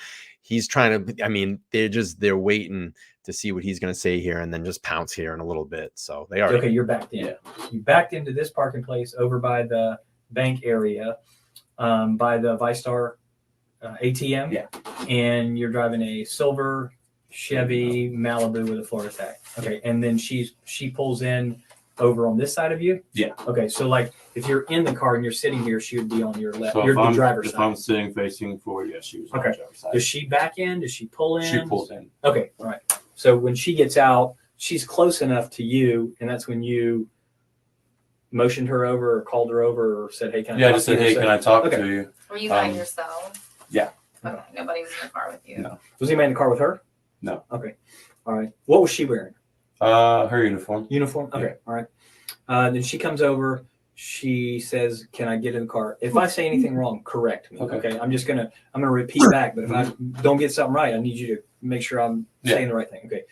he's trying to. I mean, they're waiting to see what he's going to say here, and then just pounce here in a little bit. So they are. Okay, you're backed in. Yeah. You backed into this parking place over by the bank area. By the ViStar ATM. Yeah. And you're driving a silver Chevy Malibu with a Florida tag. Okay. And then she pulls in over on this side of you? Yeah. Okay. So like if you're in the car and you're sitting here, she would be on your left. So you're the driver's side. If I'm sitting facing forward, yeah, she was on the driver's side. Does she back in? Does she pull in? She pulls in. Okay. All right. So when she gets out, she's close enough to you, and that's when you motioned her over or called her over or said, hey, can I Yeah, I talk just to you? said, hey, can I talk Okay. to you? Were you by yourself? Yeah. Okay. Nobody was in the car with you. No. Was anybody in the car with her? No. Okay. All right. What was she wearing? Her uniform. Uniform? Okay. Yeah. All right. Then she comes over. She says, can I get in the car? If I say anything wrong, correct me. Okay. I'm gonna repeat back, but if I don't get something right, I need you to make sure I'm saying the right thing. Okay.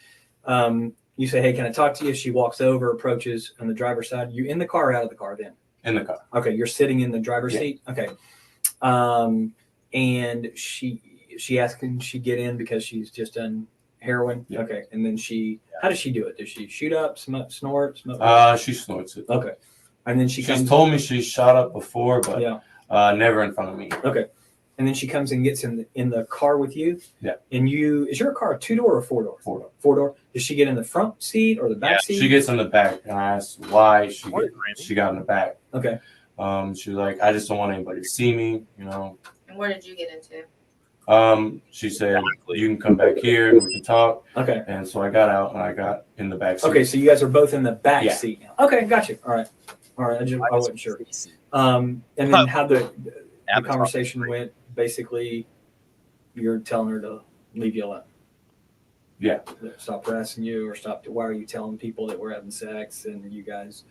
You say, hey, can I talk to you? She walks over, approaches on the driver's side. You in the car or out of the car then? In the car. Okay. You're sitting in the driver's seat? Okay. And she asked, can she get in because she's just done heroin? Yeah. Okay. And then how does she do it? Does she shoot up, snort? She snorts it. Okay. And then she's told me she shot up before, but never in front of me. Okay. And then she comes and gets in the car with you. Yeah. And is your car a 2-door or 4-door? 4-door. 4-door. Does she get in the front seat or the back seat? She gets in the back, and I asked why she got in the back. Okay. She was like, I just don't want anybody to see me, you know. And where did you get into? She said, you can come back here and we can talk. Okay. And so I got out and I got in the back seat. Okay, so you guys are both in the back seat now. Okay, got you. All right. I wasn't sure. And then how the conversation went, basically, you're telling her to leave you alone. Yeah. Stop harassing you or why are you telling people that we're having sex and you guys,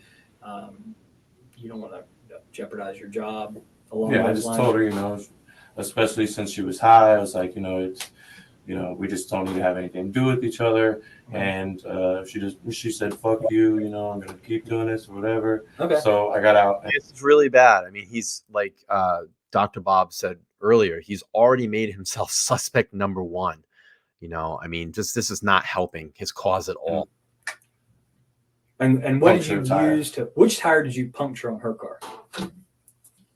you don't want to jeopardize your job along those I just lines. told her, you know, especially since she was high, I was like, you know, we just don't need to have anything to do with each other. And she said, fuck you, you know, I'm going to keep doing this or whatever. Okay. So I got out. It's really bad. I mean, he's like Dr. Bob said earlier, he's already made himself suspect number one. You know, I mean, this is not helping his cause at all. And what did you use which tire did you puncture on her car?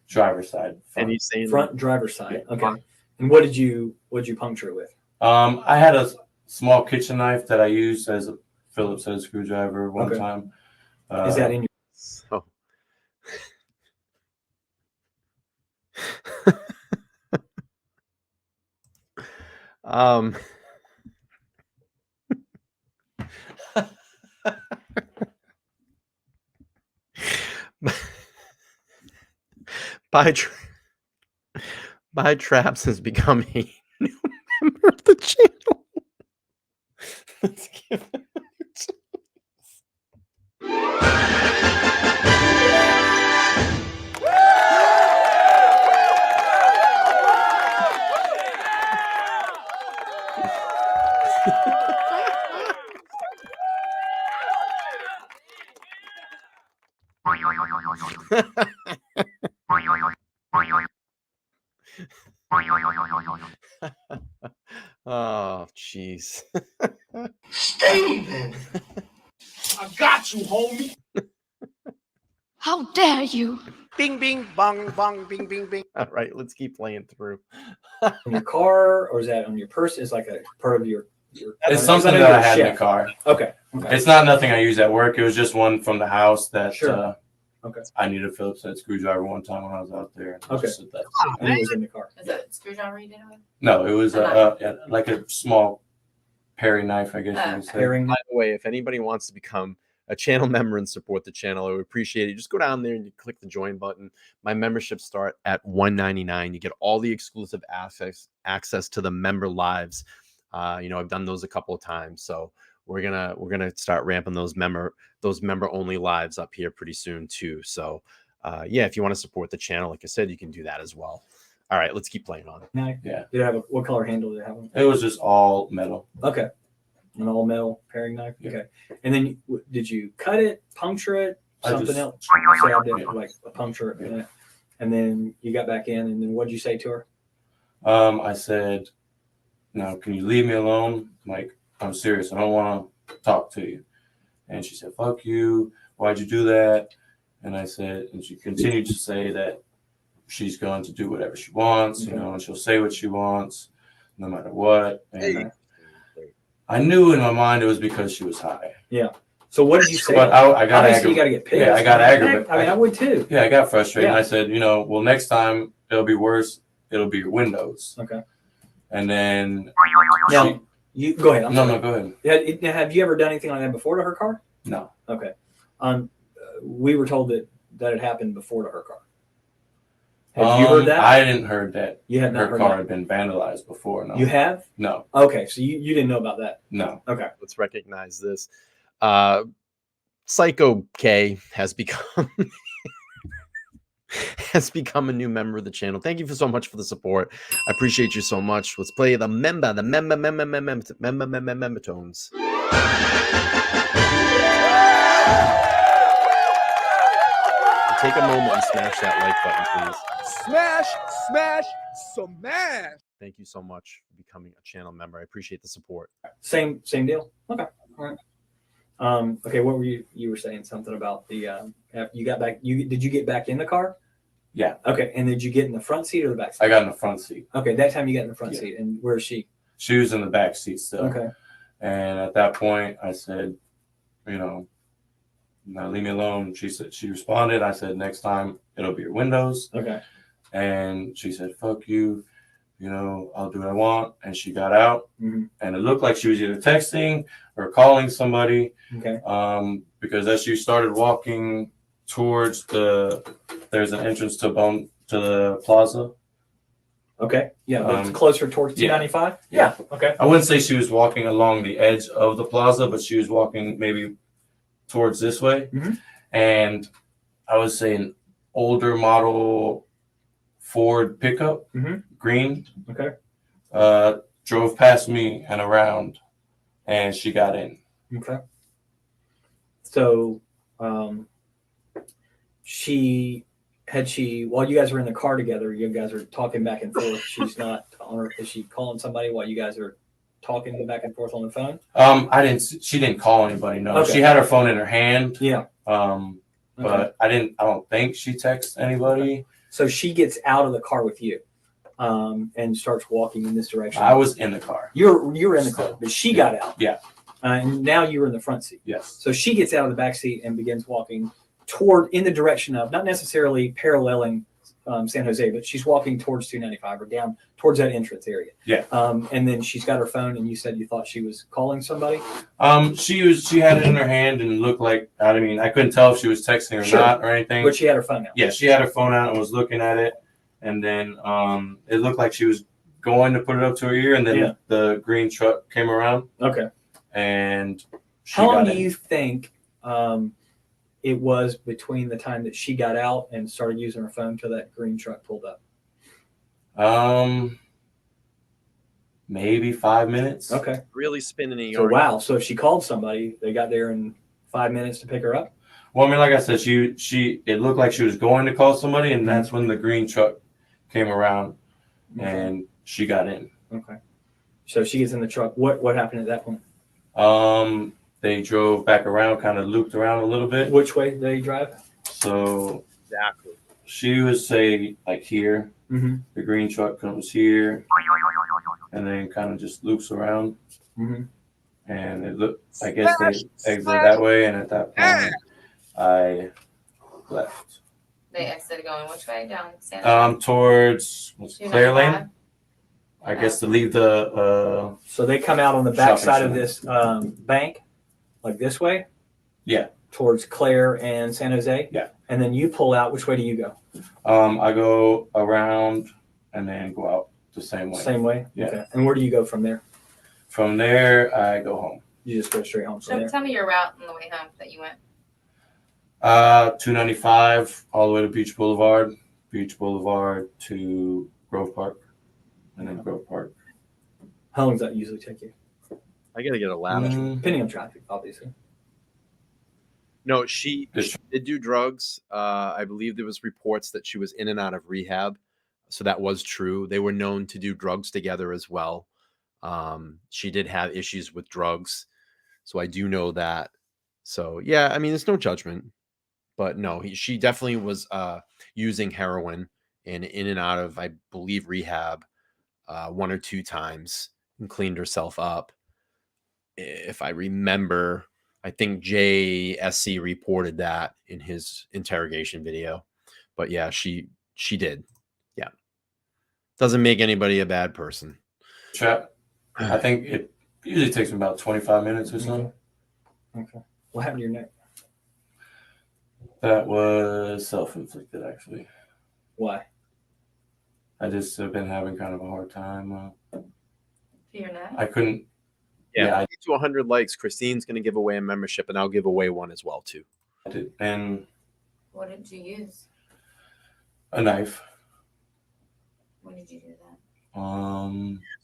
Driver's side. And he's saying front driver's side. Yeah. Okay. And what did you puncture it with? I had a small kitchen knife that I used as a Phillips head screwdriver one time. Is that in your? By Traps has become a new member of the channel. Let's give it oh, jeez. Steven! I got you, homie. How dare you? Bing, bing, bong, bong, bing, bing, bing. All right, let's keep playing through. On your car, or is that on your person? It's like a part of your it's something that I had in the car. Okay. It's not nothing I use at work. It was just one from the house that I needed a Phillips head screwdriver one time when I was out there. Okay. And it was in the car. Is that a screwdriver you did with? No, it was like a small paring knife, I guess you would say. Paring. By the way, if anybody wants to become a channel member and support the channel, I would appreciate it. Just go down there and you click the join button. My memberships start at $1.99. You get all the exclusive access to the member lives. You know, I've done those a couple of times, so we're gonna start ramping those member only lives up here pretty soon too. So yeah, if you want to support the channel, like I said, you can do that as well. All right, let's keep playing on. Yeah. Did it have what color handle did it have? It was just all metal. Okay. An all metal paring knife. Yeah. Okay. And then did you cut it, puncture it, something else? Say I did like a puncture it, and then you got back in, and then what did you say to her? I said, "Now, can you leave me alone? Like, I'm serious. I don't want to talk to you." And she said, "Fuck you. Why'd you do that?" And I said, and she continued to say that she's going to do whatever she wants, you know, and she'll say what she wants, no matter what. And I knew in my mind it was because she was high. Yeah. So what did you say? But I got aggravated. You got to get pissed. Yeah, I got aggravated. I mean, I would too. Yeah, I got frustrated. And I said, you know, well, next time it'll be worse. It'll be your windows. Okay. And then now, you go ahead. No, go ahead. Have you ever done anything like that before to her car? No. Okay. We were told that that had happened before to her car. Have you heard that? I didn't heard that. You had not her heard car that. had been vandalized before. No. You have? No. Okay, so you didn't know about that. No. Okay. Let's recognize this. Psycho K has become has become a new member of the channel. Thank you so much for the support. I appreciate you so much. Let's play the member tones. Take a moment and smash that like button, please. Smash, smash, smash. Thank you so much for becoming a channel member. I appreciate the support. Same deal. Okay. All right. Okay. What were you were saying something about the you got back? Did you get back in the car? Yeah. Okay. And did you get in the front seat or the back seat? I got in the front seat. Okay. That time you got in the front seat. And where is she? She was in the back seat still. Okay. And at that point, I said, now leave me alone. She responded. I said, next time it'll be your windows. Okay. And she said, fuck you. I'll do what I want. And she got out. Mm-hmm. And it looked like she was either texting or calling somebody. Okay. Because as she started walking towards there's an entrance to the plaza. Okay. Yeah. That's closer towards 295. Yeah. Okay. I wouldn't say she was walking along the edge of the plaza, but she was walking maybe towards this way. Mm-hmm. And I would say an older model Ford pickup, green. Okay. Drove past me and around, and she got in. Okay. So, while you guys were in the car together, you guys are talking back and forth. She's not is she calling somebody while you guys are talking back and forth on the phone? She didn't call anybody. No, Okay. She had her phone in her hand. Yeah. But I don't think she texted anybody. Okay. So she gets out of the car with you, and starts walking in this direction. I was in the car. You were in the car, but she got out. Yeah. And now you were in the front seat. Yes. So she gets out of the back seat and begins walking in the direction of, not necessarily paralleling San Jose, but she's walking towards 295 or down towards that entrance area. Yeah. And then she's got her phone, and you said you thought she was calling somebody. She had it in her hand and looked like, I couldn't tell if she was texting or not or anything. But she had her phone out. Yeah, she had her phone out and was looking at it, and then it looked like she was going to put it up to her ear, and then the green truck came around. Okay. And how long do you think it was between the time that she got out and started using her phone till that green truck pulled up? Maybe 5 minutes. Okay. Really spinning a So yarn. wow. So if she called somebody, they got there in 5 minutes to pick her up. Well, like I said, it looked like she was going to call somebody, and that's when the green truck came around, and she got in. Okay. So she gets in the truck. What happened at that point? They drove back around, kind of looped around a little bit. Which way did they drive? So Exactly. she would say like here. Mm-hmm. The green truck comes here, and then kind of just loops around. Mm-hmm. And it looked, I guess they exited that way, and at that point, I left. They exited going which way? Down Santa? Towards Claire 295? Lane. I guess to leave the. So they come out on the back Shopping side of center. this bank, like this way. Yeah. Towards Claire and San Jose. Yeah. And then you pull out. Which way do you go? I go around and then go out the same way. Same way. Yeah. Okay. And where do you go from there? From there, I go home. You just go straight home from there. Tell me your route on the way home that you went. 295 all the way to Beach Boulevard to Grove Park, and then Grove Park. How long does that usually take you? I gotta get a ladder. Depending on traffic, obviously. No, she did do drugs. I believe there was reports that she was in and out of rehab, so that was true. They were known to do drugs together as well. She did have issues with drugs, so I do know that. So yeah, there's no judgment, but no, she definitely was using heroin and in and out of, I believe, rehab 1 or 2 times and cleaned herself up. If I remember, I think JSC reported that in his interrogation video. But yeah, she did. Yeah. Doesn't make anybody a bad person. I think it usually takes me about 25 minutes or so. Okay. What happened to your neck? That was self-inflicted, actually. Why? I just have been having kind of a hard time. You're not? I couldn't. Yeah, Yeah, I get to 100 likes. Christine's going to give away a membership, and I'll give away one as well, too. I did. And What did you use? a knife. When did you do that?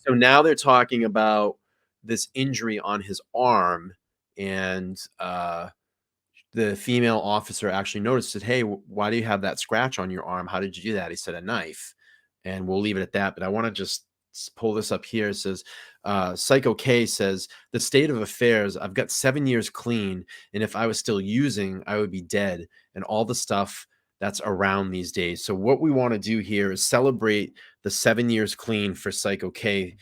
So now they're talking about this injury on his arm, and the female officer actually noticed it. Hey, why do you have that scratch on your arm? How did you do that? He said a knife, and we'll leave it at that. But I want to just pull this up here. It says, Psycho K says, the state of affairs, I've got 7 years clean, and if I was still using, I would be dead, and all the stuff that's around these days. So what we want to do here is celebrate the 7 years clean for Psycho K.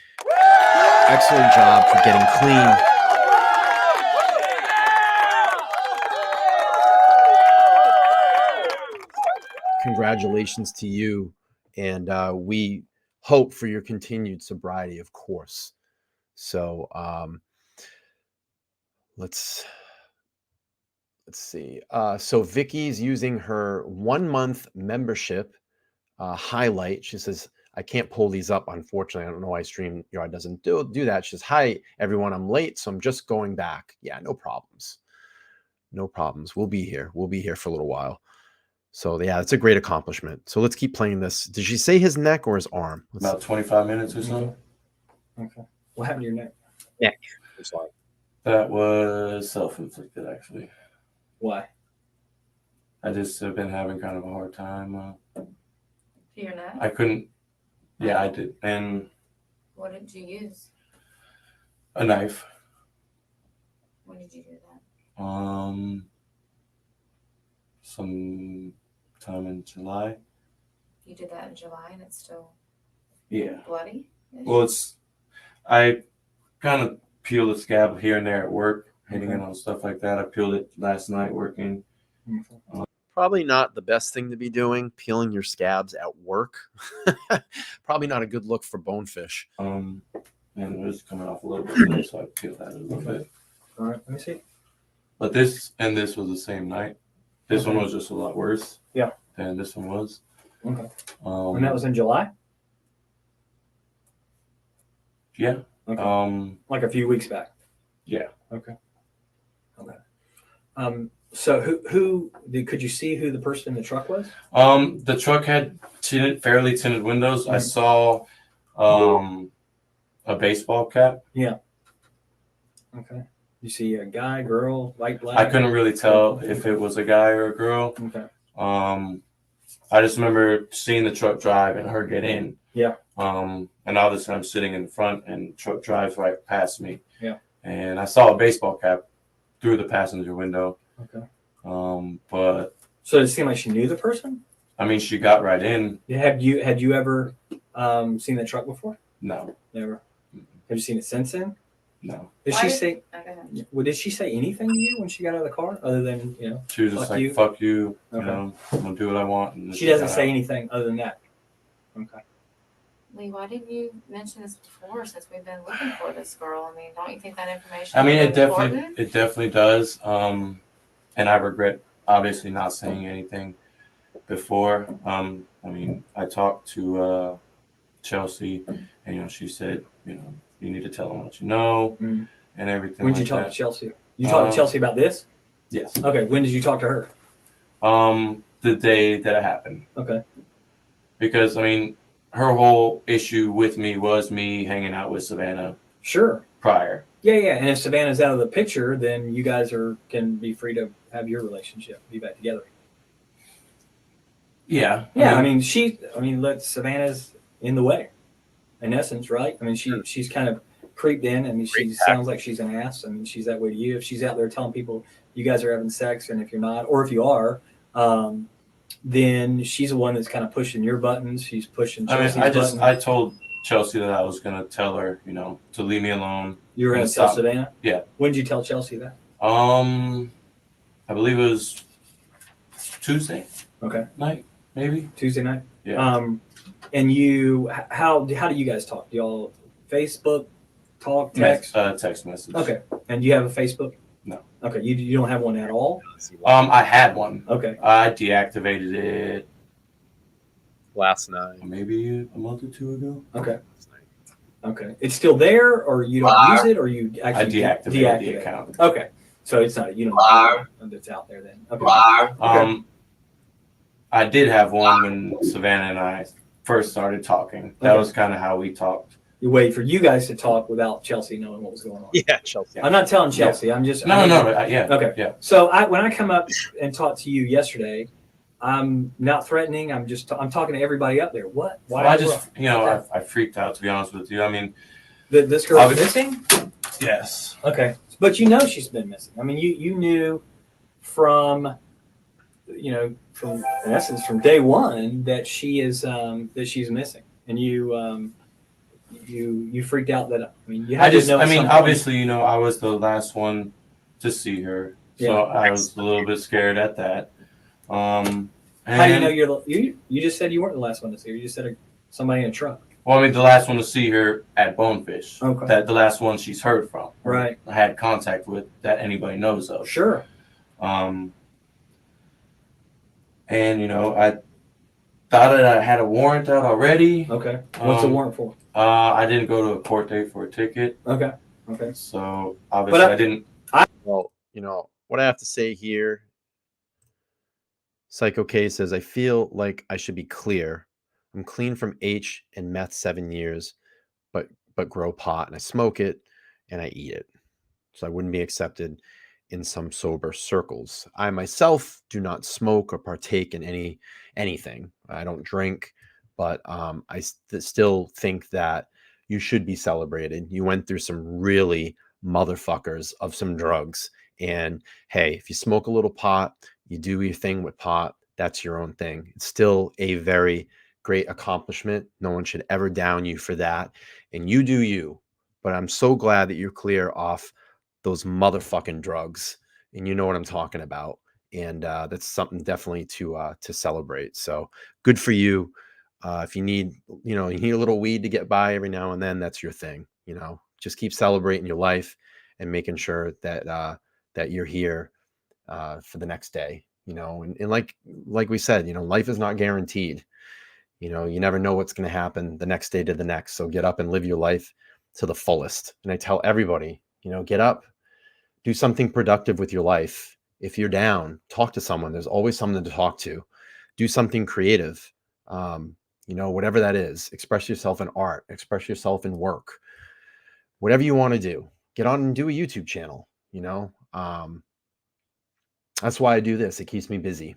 Excellent job for getting clean. Congratulations to you, and we hope for your continued sobriety, of course. So let's see. So Vicky's using her 1 month membership highlight. She says, I can't pull these up, unfortunately. I don't know why StreamYard doesn't do that. She says, hi, everyone. I'm late, so I'm just going back. Yeah, no problems. No problems. We'll be here. We'll be here for a little while. So, yeah, it's a great accomplishment. So let's keep playing this. Did she say his neck or his arm? About 25 minutes or so. Okay. What happened to your neck? Neck. I'm sorry. That was self-inflicted, actually. Why? I just have been having kind of a hard time. You're not? I couldn't. Yeah, I did. And What did you use? a knife. When did you do that? Some time in July. You did that in July and it's still Yeah. bloody? Well, I kind of peeled the scab here and there at work, hitting it on stuff like that. I peeled it last night working. Probably not the best thing to be doing, peeling your scabs at work. Probably not a good look for Bonefish. And it was coming off a little bit there, so I peeled that a little bit. All right, let me see. But this was the same night. This one was just a lot worse. Yeah. Than this one was. Okay. And that was in July? Yeah. Okay. Like a few weeks back. Yeah. Okay. So who could you see who the person in the truck was? The truck had fairly tinted windows. Mm-hmm. I saw a baseball cap. Yeah. Okay. You see a guy, girl, white, black? I couldn't really tell if it was a guy or a girl. Okay. I just remember seeing the truck drive and her get in. Yeah. And obviously I'm sitting in the front and the truck drives right past me. Yeah. And I saw a baseball cap through the passenger window. Okay. But so it seemed like she knew the person? I mean, she got right in. Had you ever seen the truck before? No. Never. Have you seen it since then? No. Did she say anything to you when she got out of the car other than, she was just like, fuck you, I'm gonna do what I want. And she doesn't say anything other than that. Okay. Lee, why didn't you mention this before since we've been looking for this girl? I mean, don't you think that information I mean, is it important? definitely does. And I regret obviously not saying anything before. I mean, I talked to Chelsea and she said, you need to tell them what you know and everything. When did you talk to Chelsea? You talked to Chelsea about this? Yes. Okay. When did you talk to her? The day that it happened. Okay. Because I mean, her whole issue with me was me hanging out with Savannah. Sure. Prior. Yeah. And if Savannah's out of the picture, then you guys can be free to have your relationship, be back together. Yeah. I mean, Savannah's in the way, in essence, right? I mean, she's kind of creeped in. I mean, she sounds like she's an ass. I mean, she's that way to you. If she's out there telling people you guys are having sex, and if you're not, or if you are, then she's the one that's kind of pushing your buttons. She's pushing Chelsea's buttons. I told Chelsea that I was going to tell her, to leave me alone. You were going to tell Savannah? Yeah. When did you tell Chelsea that? I believe it was Tuesday. Okay. Night, maybe. Tuesday night? Yeah. And you, how do you guys talk? Do y'all Facebook talk, text? Text message. Okay. And you have a Facebook? No. Okay, you don't have one at all? I had one. Okay. I deactivated it last night, maybe a month or two ago. Okay. Okay. It's still there, or you don't use it, or you actually deactivated the account. Okay. So it's not, you don't it's out there then. Okay. I did have one when Savannah and I first started talking. That was kind of how we talked. You wait for you guys to talk without Chelsea knowing what was going on. Yeah, Chelsea. I'm not telling Chelsea. I'm just no. Yeah. Okay. Yeah. So when I come up and talk to you yesterday, I'm not threatening. I'm talking to everybody up there. What? Why? Well, I just I freaked out, to be honest with you. I mean, this girl's missing. Yes. Okay, but she's been missing. I mean, you knew from from in essence from day one that she's missing, and you freaked out that you had to know. Obviously, I was the last one to see her, so I was a little bit scared at that. How do you know you just said you weren't the last one to see her? You just said somebody in a truck. Well, I mean, the last one to see her at Bonefish. Okay. That the last one she's heard from. Right. I had contact with that anybody knows of. Sure. And I thought that I had a warrant out already. Okay. What's the warrant for? I didn't go to a court date for a ticket. Okay. Okay. So obviously I didn't. Well, what I have to say here. Psycho K says, I feel like I should be clear. I'm clean from H and meth 7 years, but grow pot and I smoke it and I eat it. So I wouldn't be accepted in some sober circles. I myself do not smoke or partake in anything. I don't drink, but I still think that you should be celebrated. You went through some really motherfuckers of some drugs. And hey, if you smoke a little pot, you do your thing with pot, that's your own thing. It's still a very great accomplishment. No one should ever down you for that. And you do you. But I'm so glad that you're clear off those motherfucking drugs. And you know what I'm talking about. And that's something definitely to celebrate. So good for you. If you need, you need a little weed to get by every now and then, that's your thing. Just keep celebrating your life and making sure that that you're here for the next day, and like we said, life is not guaranteed. You never know what's going to happen the next day to the next. So get up and live your life to the fullest. And I tell everybody, get up, do something productive with your life. If you're down, talk to someone. There's always someone to talk to. Do something creative. Whatever that is, express yourself in art, express yourself in work, whatever you want to do. Get on and do a YouTube channel, that's why I do this. It keeps me busy.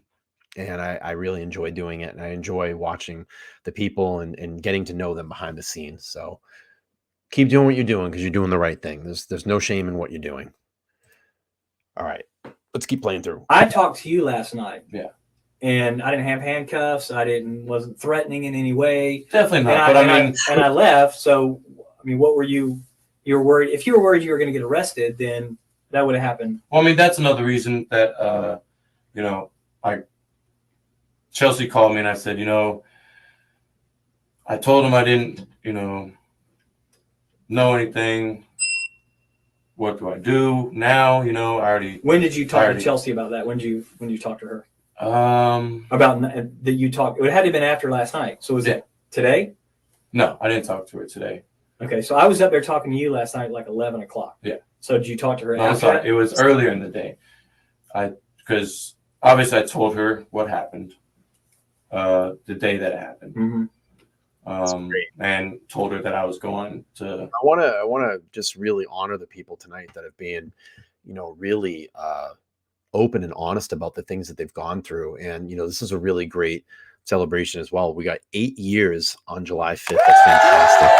And I really enjoy doing it. And I enjoy watching the people and getting to know them behind the scenes. So keep doing what you're doing because you're doing the right thing. There's no shame in what you're doing. All right. Let's keep playing through. I talked to you last night. Yeah. And I didn't have handcuffs. Wasn't threatening in any way. Definitely not. And I left. So, what were you? You were worried. If you were worried you were going to get arrested, then that would have happened. Well, that's another reason that, Chelsea called me and I said, I told him I didn't, know anything. What do I do now? I already. When did you talk to Chelsea about that? When did you talk to her? About that you talked. It had to have been after last night. So was it today? No, I didn't talk to her today. Okay, so I was up there talking to you last night, like 11 o'clock. Yeah. So did you talk to her? No, I'm sorry. It was earlier in the day. Because obviously I told her what happened the day that it happened. Mm-hmm. And told her that I was going to. I want to just really honor the people tonight that have been, really open and honest about the things that they've gone through. And this is a really great celebration as well. We got 8 years on July 5th. That's fantastic.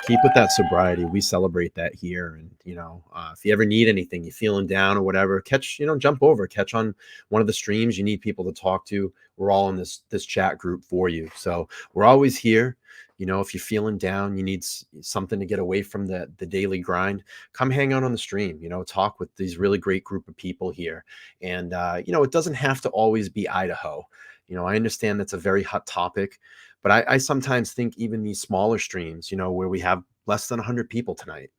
Keep with that sobriety. We celebrate that here. And, if you ever need anything, you're feeling down or whatever, jump over, catch on one of the streams. You need people to talk to. We're all in this chat group for you. So we're always here. If you're feeling down, you need something to get away from the daily grind, come hang out on the stream, talk with these really great group of people here. And, it doesn't have to always be Idaho. I understand that's a very hot topic, But I sometimes think even these smaller streams, where we have less than 100 people tonight,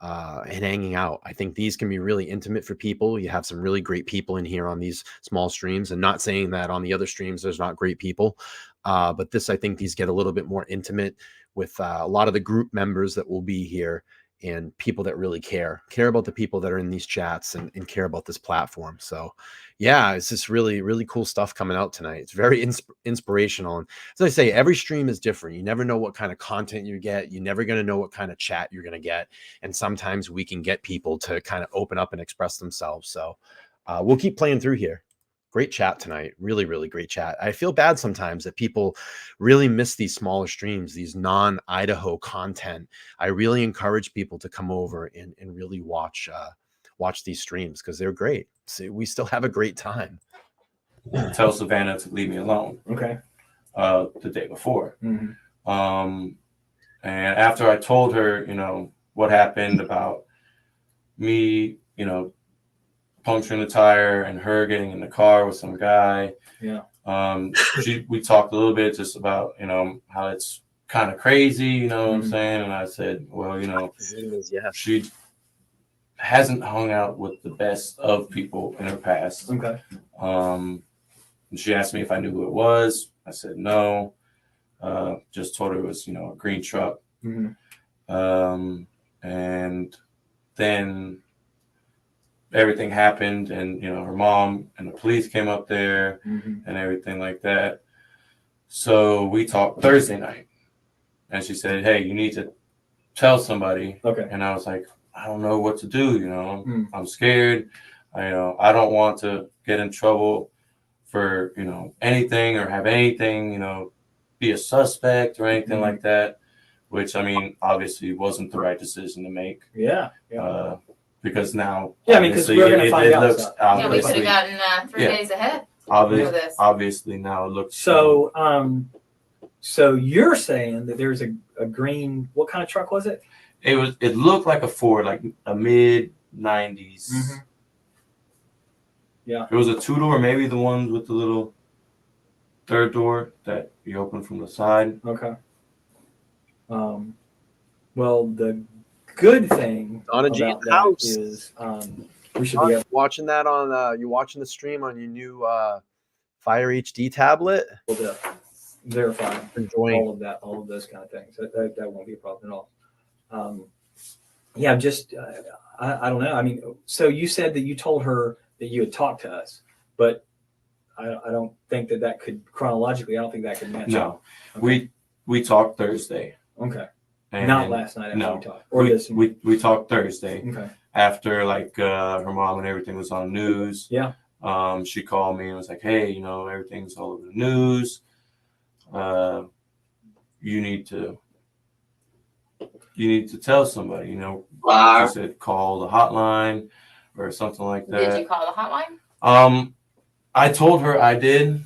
and hanging out. I think these can be really intimate for people. You have some really great people in here on these small streams, and not saying that on the other streams there's not great people. But this, I think these get a little bit more intimate with a lot of the group members that will be here, and people that really care about the people that are in these chats, and care about this platform. So yeah, it's just really, really cool stuff coming out tonight. It's very inspirational. And as I say, every stream is different. You never know what kind of content you get. You're never going to know what kind of chat you're going to get. And sometimes we can get people to kind of open up and express themselves. So we'll keep playing through here. Great chat tonight. Really, really great chat. I feel bad sometimes that people really miss these smaller streams, these non-Idaho content. I really encourage people to come over and really watch these streams, because they're great. So we still have a great time. Tell Savannah to leave me alone. Okay. The day before. And after I told her, what happened about me, puncturing the tire and her getting in the car with some guy. Yeah. We talked a little bit just about, how it's kind of crazy, you know what I'm saying? And I said, well, she hasn't hung out with the best of people in her past. Okay. And she asked me if I knew who it was. I said no. Just told her it was, a green truck. And then everything happened, and her mom and the police came up there and everything like that. So we talked Thursday night, and she said, hey, you need to tell somebody. Okay. And I was like, I don't know what to do. I'm scared. I don't want to get in trouble for anything, or have anything be a suspect or anything like that, which obviously wasn't the right decision to make. Yeah. Because now, because we're going to find out. We could have gotten 3 days ahead. Obviously, now it looks so. So you're saying that there's a green. What kind of truck was it? It looked like a Ford, like a mid 90s. Yeah. It was a 2-door, maybe the ones with the little third door that you open from the side. Okay. Well, the good thing about that is we should be watching that on. You watching the stream on your new Fire HD tablet? able to verify Enjoying all of those kind of things. That won't be a problem at all. Yeah, just I don't know. So you said that you told her that you had talked to us, but I don't think that could chronologically. I don't think that could match up. Okay. We talked Thursday. Okay. And not last night. No, we talked. Or this. We talked Thursday. Okay. After her mom and everything was on the news. Yeah. She called me and was like, hey, everything's all over the news. You need to tell somebody, She said call the hotline or something like that. Did you call the hotline? I told her I did,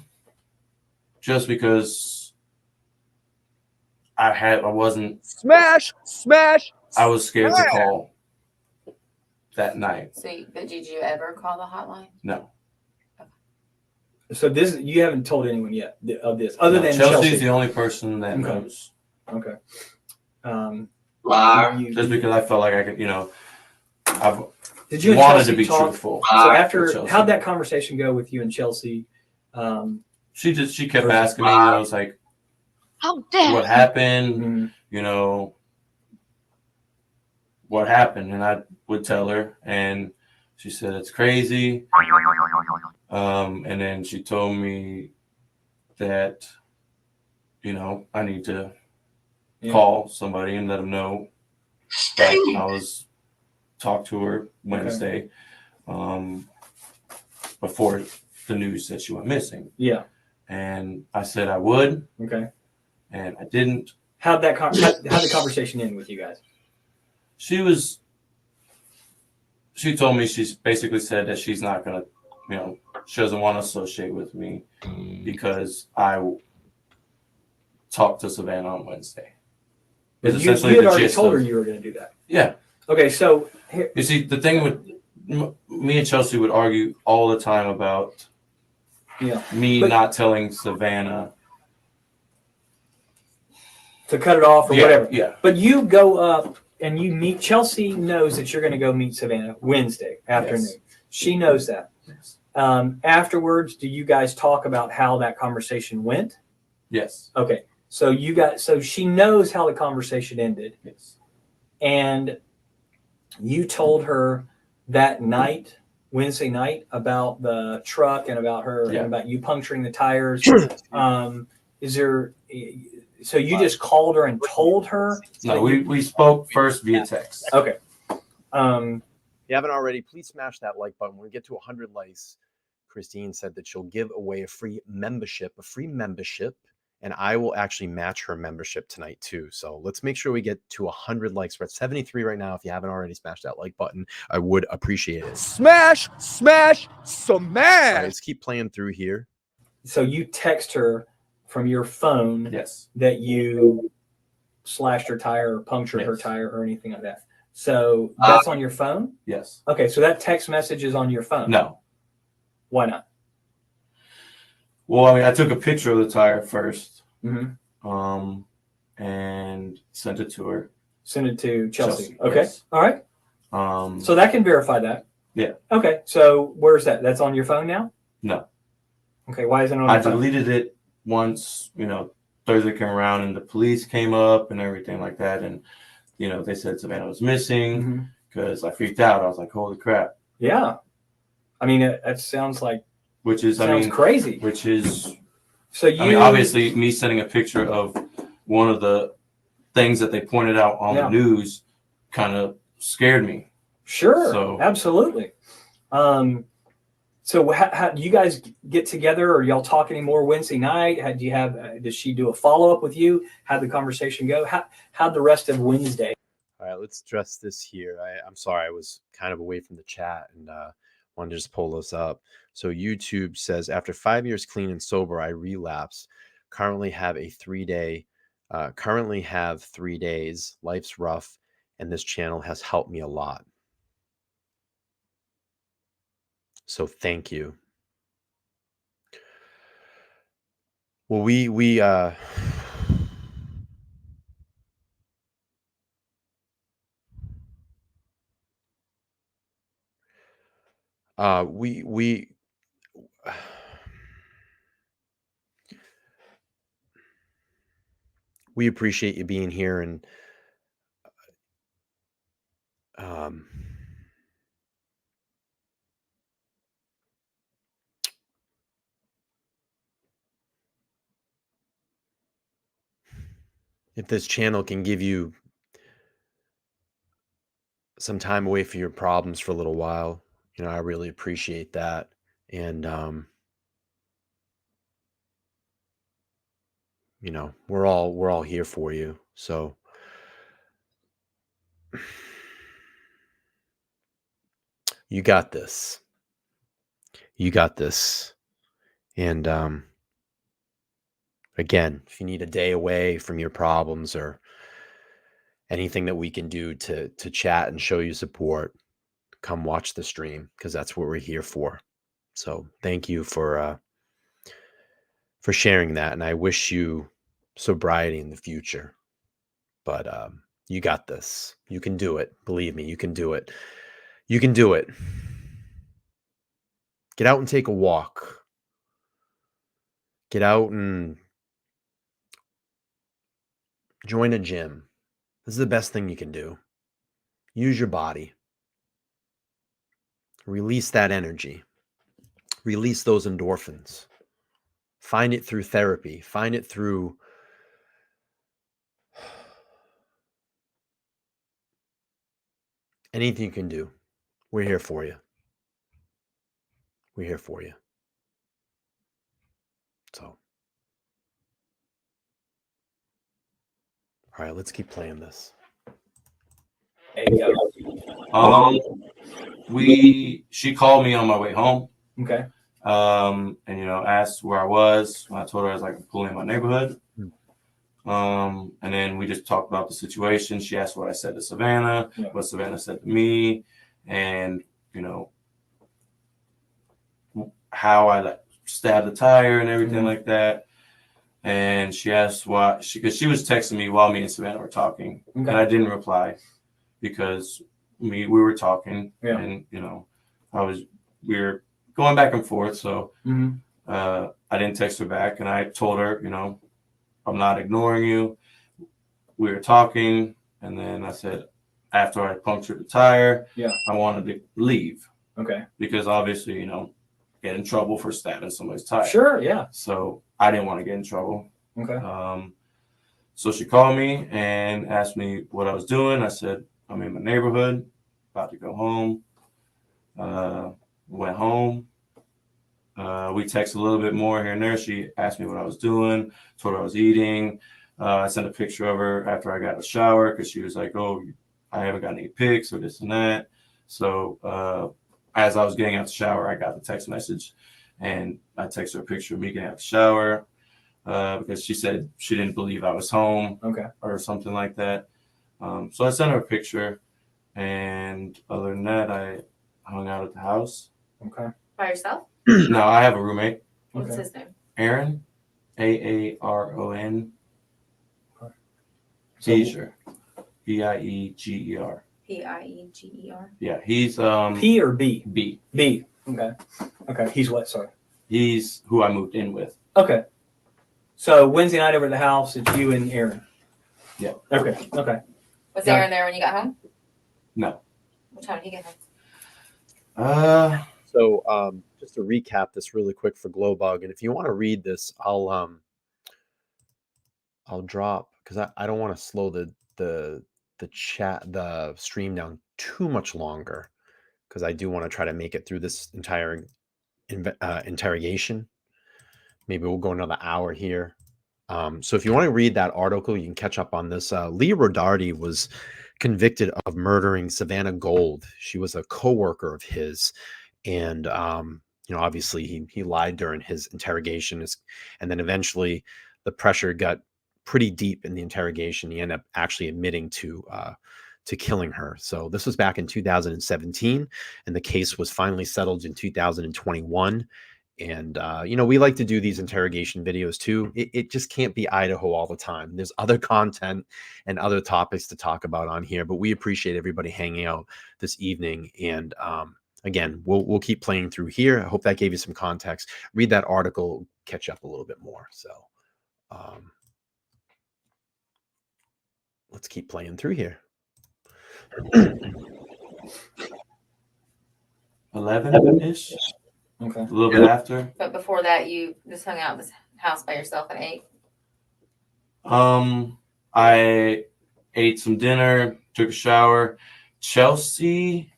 just because I wasn't Smash. I was scared to call that night. But did you ever call the hotline? No. So you haven't told anyone yet of this, other than Chelsea's the only person that knows. Okay. Just because I felt like I could, I've Did you wanted to be truthful. So how'd that conversation go with you and Chelsea? She kept asking me, I was like, what happened? What happened? And I would tell her, and she said it's crazy. And then she told me that, I need to call somebody and let them know that I was talked to her Wednesday, before the news said she went missing. Yeah. And I said I would. Okay. And I didn't. How'd the conversation end with you guys? She told me, she's basically said that she's not going to, she doesn't want to associate with me because I talked to Savannah on Wednesday. You had already told her you were going to do that. Yeah. Okay, so you see, the thing with me and Chelsea would argue all the time about me not telling Savannah to cut it off or whatever. Yeah. But you go up and you meet. Chelsea knows that you're going to go meet Savannah Wednesday afternoon. Yes. She knows that. Yes. Afterwards, do you guys talk about how that conversation went? Yes. Okay. So so she knows how the conversation ended. Yes. And you told her that night, Wednesday night, about the truck and about her and about you puncturing the tires. So you just called her and told her? No, we spoke first via text. Okay. If you haven't already, please smash that like button. When we get to 100 likes, Christine said that she'll give away a free membership, and I will actually match her membership tonight too. So let's make sure we get to 100 likes. We're at 73 right now. If you haven't already smashed that like button, I would appreciate it. Smash, smash, All right, smash. let's keep playing through here. So you text her from your phone Yes. that you slashed her tire or punctured her tire or anything like that. So that's on your phone? Yes. Okay, so that text message is on your phone? No. Why not? Well, I mean, I took a picture of the tire first, Mm-hmm. and sent it to her. Send it to Chelsea. Chelsea, Okay. yes. All right. So that can verify that. Yeah. Okay. So where's that? That's on your phone now? No. Okay. Why isn't it on I your phone? deleted it once, Thursday came around and the police came up and everything like that. And, they said Savannah was missing because I freaked out. I was like, holy crap. Yeah. I mean, that sounds like Sounds crazy. Which is, so obviously me sending a picture of one of the things that they pointed out on the news kind of scared me. Sure. So absolutely. So how do you guys get together, or y'all talk anymore Wednesday night? Does she do a follow-up with you? How'd the conversation go? How'd the rest of Wednesday? All right, let's address this here. I'm sorry, I was kind of away from the chat and wanted to just pull this up. So YouTube says, after 5 years clean and sober, I relapsed. Currently have 3 days. Life's rough, and this channel has helped me a lot. So thank you. Well, we appreciate you being here, and if this channel can give you some time away from your problems for a little while, I really appreciate that. And we're all here for you. So you got this. And again, if you need a day away from your problems or anything that we can do to chat and show you support, come watch the stream, because that's what we're here for. So thank you for sharing that, and I wish you sobriety in the future. But you got this. You can do it. Believe me, you can do it. You can do it. Get out and take a walk. Get out and join a gym. This is the best thing you can do. Use your body. Release that energy. Release those endorphins. Find it through therapy. Find it through anything you can do. We're here for you. We're here for you. So, all right, let's keep playing this. She called me on my way home. Okay. And asked where I was. I told her I was like pulling in my neighborhood. And then we just talked about the situation. She asked what I said to Savannah, what Savannah said to me, and how I stabbed the tire and everything like that. and she asked why, because she was texting me while me and Savannah were talking, Okay. and I didn't reply because we were talking, Yeah. and we were going back and forth, so Mhm. I didn't text her back, and I told her, I'm not ignoring you. We were talking, and then I said, after I punctured the tire, Yeah. I wanted to leave Okay. because obviously, get in trouble for stabbing somebody's tire. Sure. Yeah. So I didn't want to get in trouble. Okay. So she called me and asked me what I was doing. I said, I'm in my neighborhood, about to go home. Went home. We texted a little bit more here and there. She asked me what I was doing, told her I was eating. I sent a picture of her after I got a shower because she was like, oh, I haven't got any pics or this and that. So as I was getting out the shower, I got the text message, and I texted her a picture of me getting out the shower because she said she didn't believe I was home. Okay. Or something like that. So I sent her a picture, and other than that, I hung out at the house. Okay. By yourself? No, I have a roommate, What's Okay. his name? Aaron, Aaron. So- Bieger, Bieger. Pieger. Yeah, he's P or B? B. B. Okay. Okay. He's what? Sorry. He's who I moved in with. Okay. So Wednesday night over at the house, it's you and Aaron. Yeah. Okay. Okay. Was Yeah. Aaron there when you got home? No. What time did he get home? So just to recap this really quick for Glowbug, and if you want to read this, I'll drop, because I don't want to slow the stream down too much longer, because I do want to try to make it through this entire interrogation. Maybe we'll go another hour here. So if you want to read that article, you can catch up on this. Lee Rodarte was convicted of murdering Savannah Gold. She was a coworker of his, and obviously he lied during his interrogation, and then eventually the pressure got pretty deep in the interrogation. He ended up actually admitting to killing her. So this was back in 2017, and the case was finally settled in 2021. And we like to do these interrogation videos too. It just can't be Idaho all the time. There's other content and other topics to talk about on here, but we appreciate everybody hanging out this evening. And again, we'll keep playing through here. I hope that gave you some context. Read that article, catch up a little bit more. So let's keep playing through here. 11-ish. Okay. A little bit after. But before that, you just hung out at this house by yourself and ate? I ate some dinner, took a shower. Chelsea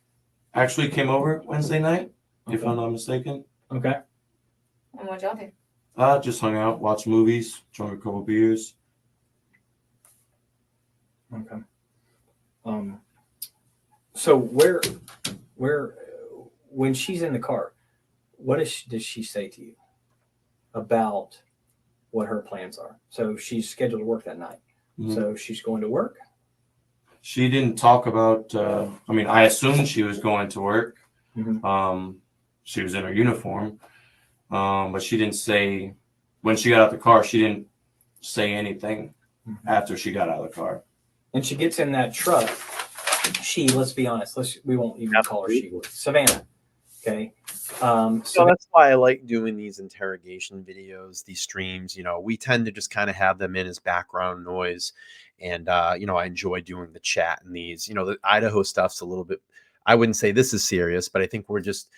actually came over Wednesday night, if I'm not mistaken. Okay. And what'd y'all do? Just hung out, watched movies, drank a couple beers. Okay. So where, when she's in the car, what does she say to you about what her plans are? So she's scheduled to work that night. Mhm. So she's going to work. She didn't talk about. I assumed she was going to work. Mhm. She was in her uniform, but she didn't say when she got out the car. She didn't say anything after she got out of the car. And she gets in that truck. Let's be honest. We won't even call her she. Savannah. Okay. So that's why I like doing these interrogation videos, these streams. We tend to just kind of have them in as background noise. And, I enjoy doing the chat and these. The Idaho stuff's a little bit, I wouldn't say this is serious, but I think we're just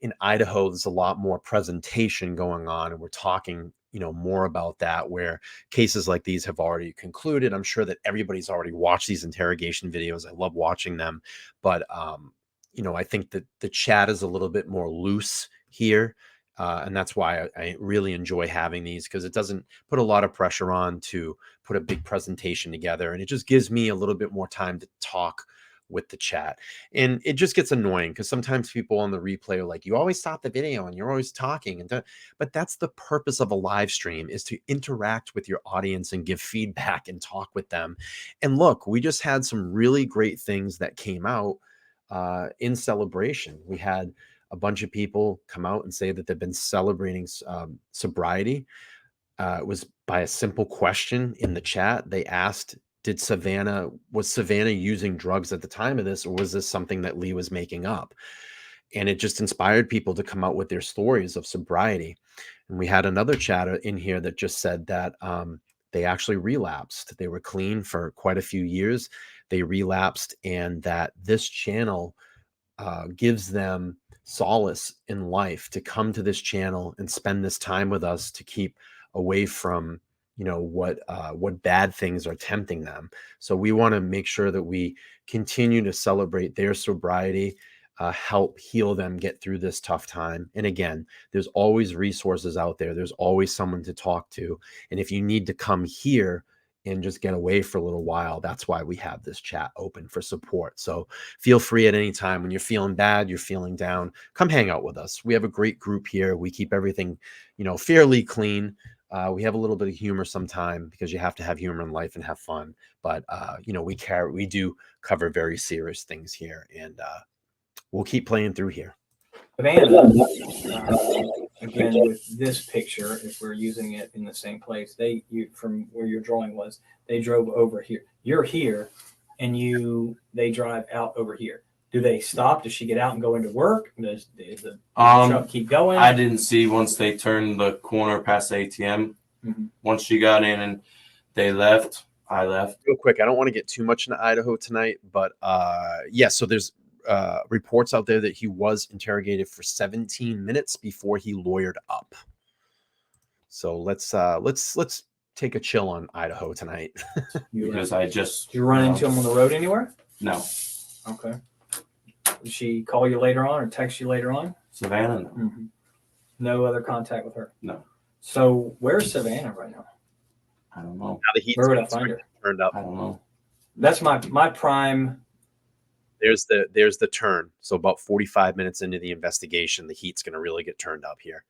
in Idaho, there's a lot more presentation going on. And we're talking, more about that, where cases like these have already concluded. I'm sure that everybody's already watched these interrogation videos. I love watching them. But, I think that the chat is a little bit more loose here. And that's why I really enjoy having these, because it doesn't put a lot of pressure on to put a big presentation together. And it just gives me a little bit more time to talk with the chat. And it just gets annoying because sometimes people on the replay are like, you always stop the video and you're always talking. But that's the purpose of a live stream, is to interact with your audience and give feedback and talk with them. And look, we just had some really great things that came out in celebration. We had a bunch of people come out and say that they've been celebrating sobriety. it was by a simple question in the chat. They asked, was Savannah using drugs at the time of this, or was this something that Lee was making up? And it just inspired people to come out with their stories of sobriety. And we had another chatter in here that just said that they actually relapsed. They were clean for quite a few years. They relapsed, and that this channel gives them solace in life to come to this channel and spend this time with us to keep away from what bad things are tempting them. So we want to make sure that we continue to celebrate their sobriety, help heal them, get through this tough time. And again, there's always resources out there. There's always someone to talk to. And if you need to come here and just get away for a little while, that's why we have this chat open for support. So feel free at any time when you're feeling bad, you're feeling down, come hang out with us. We have a great group here. We keep everything, fairly clean. We have a little bit of humor sometime, because you have to have humor in life and have fun. But we do cover very serious things here, and we'll keep playing through here. Savannah, again, with this picture, if we're using it in the same place, from where your drawing was, they drove over here. You're here, and they drive out over here. Do they stop? Does she get out and go into work? Does the truck keep going? I didn't see once they turned the corner past the ATM. Mm-hmm. Once she got in and they left, I left. Real quick, I don't want to get too much into Idaho tonight, but so there's reports out there that he was interrogated for 17 minutes before he lawyered up. So let's take a chill on Idaho tonight. Because Did you run into him on the road anywhere? No. Okay. Did she call you later on or text you later on? Savannah? No. Mm-hmm. No other contact with her? No. So where's Savannah right now? I don't know. Where would I find her? Turned up. I don't know. That's my prime. There's the turn. So about 45 minutes into the investigation, the heat's going to really get turned up here.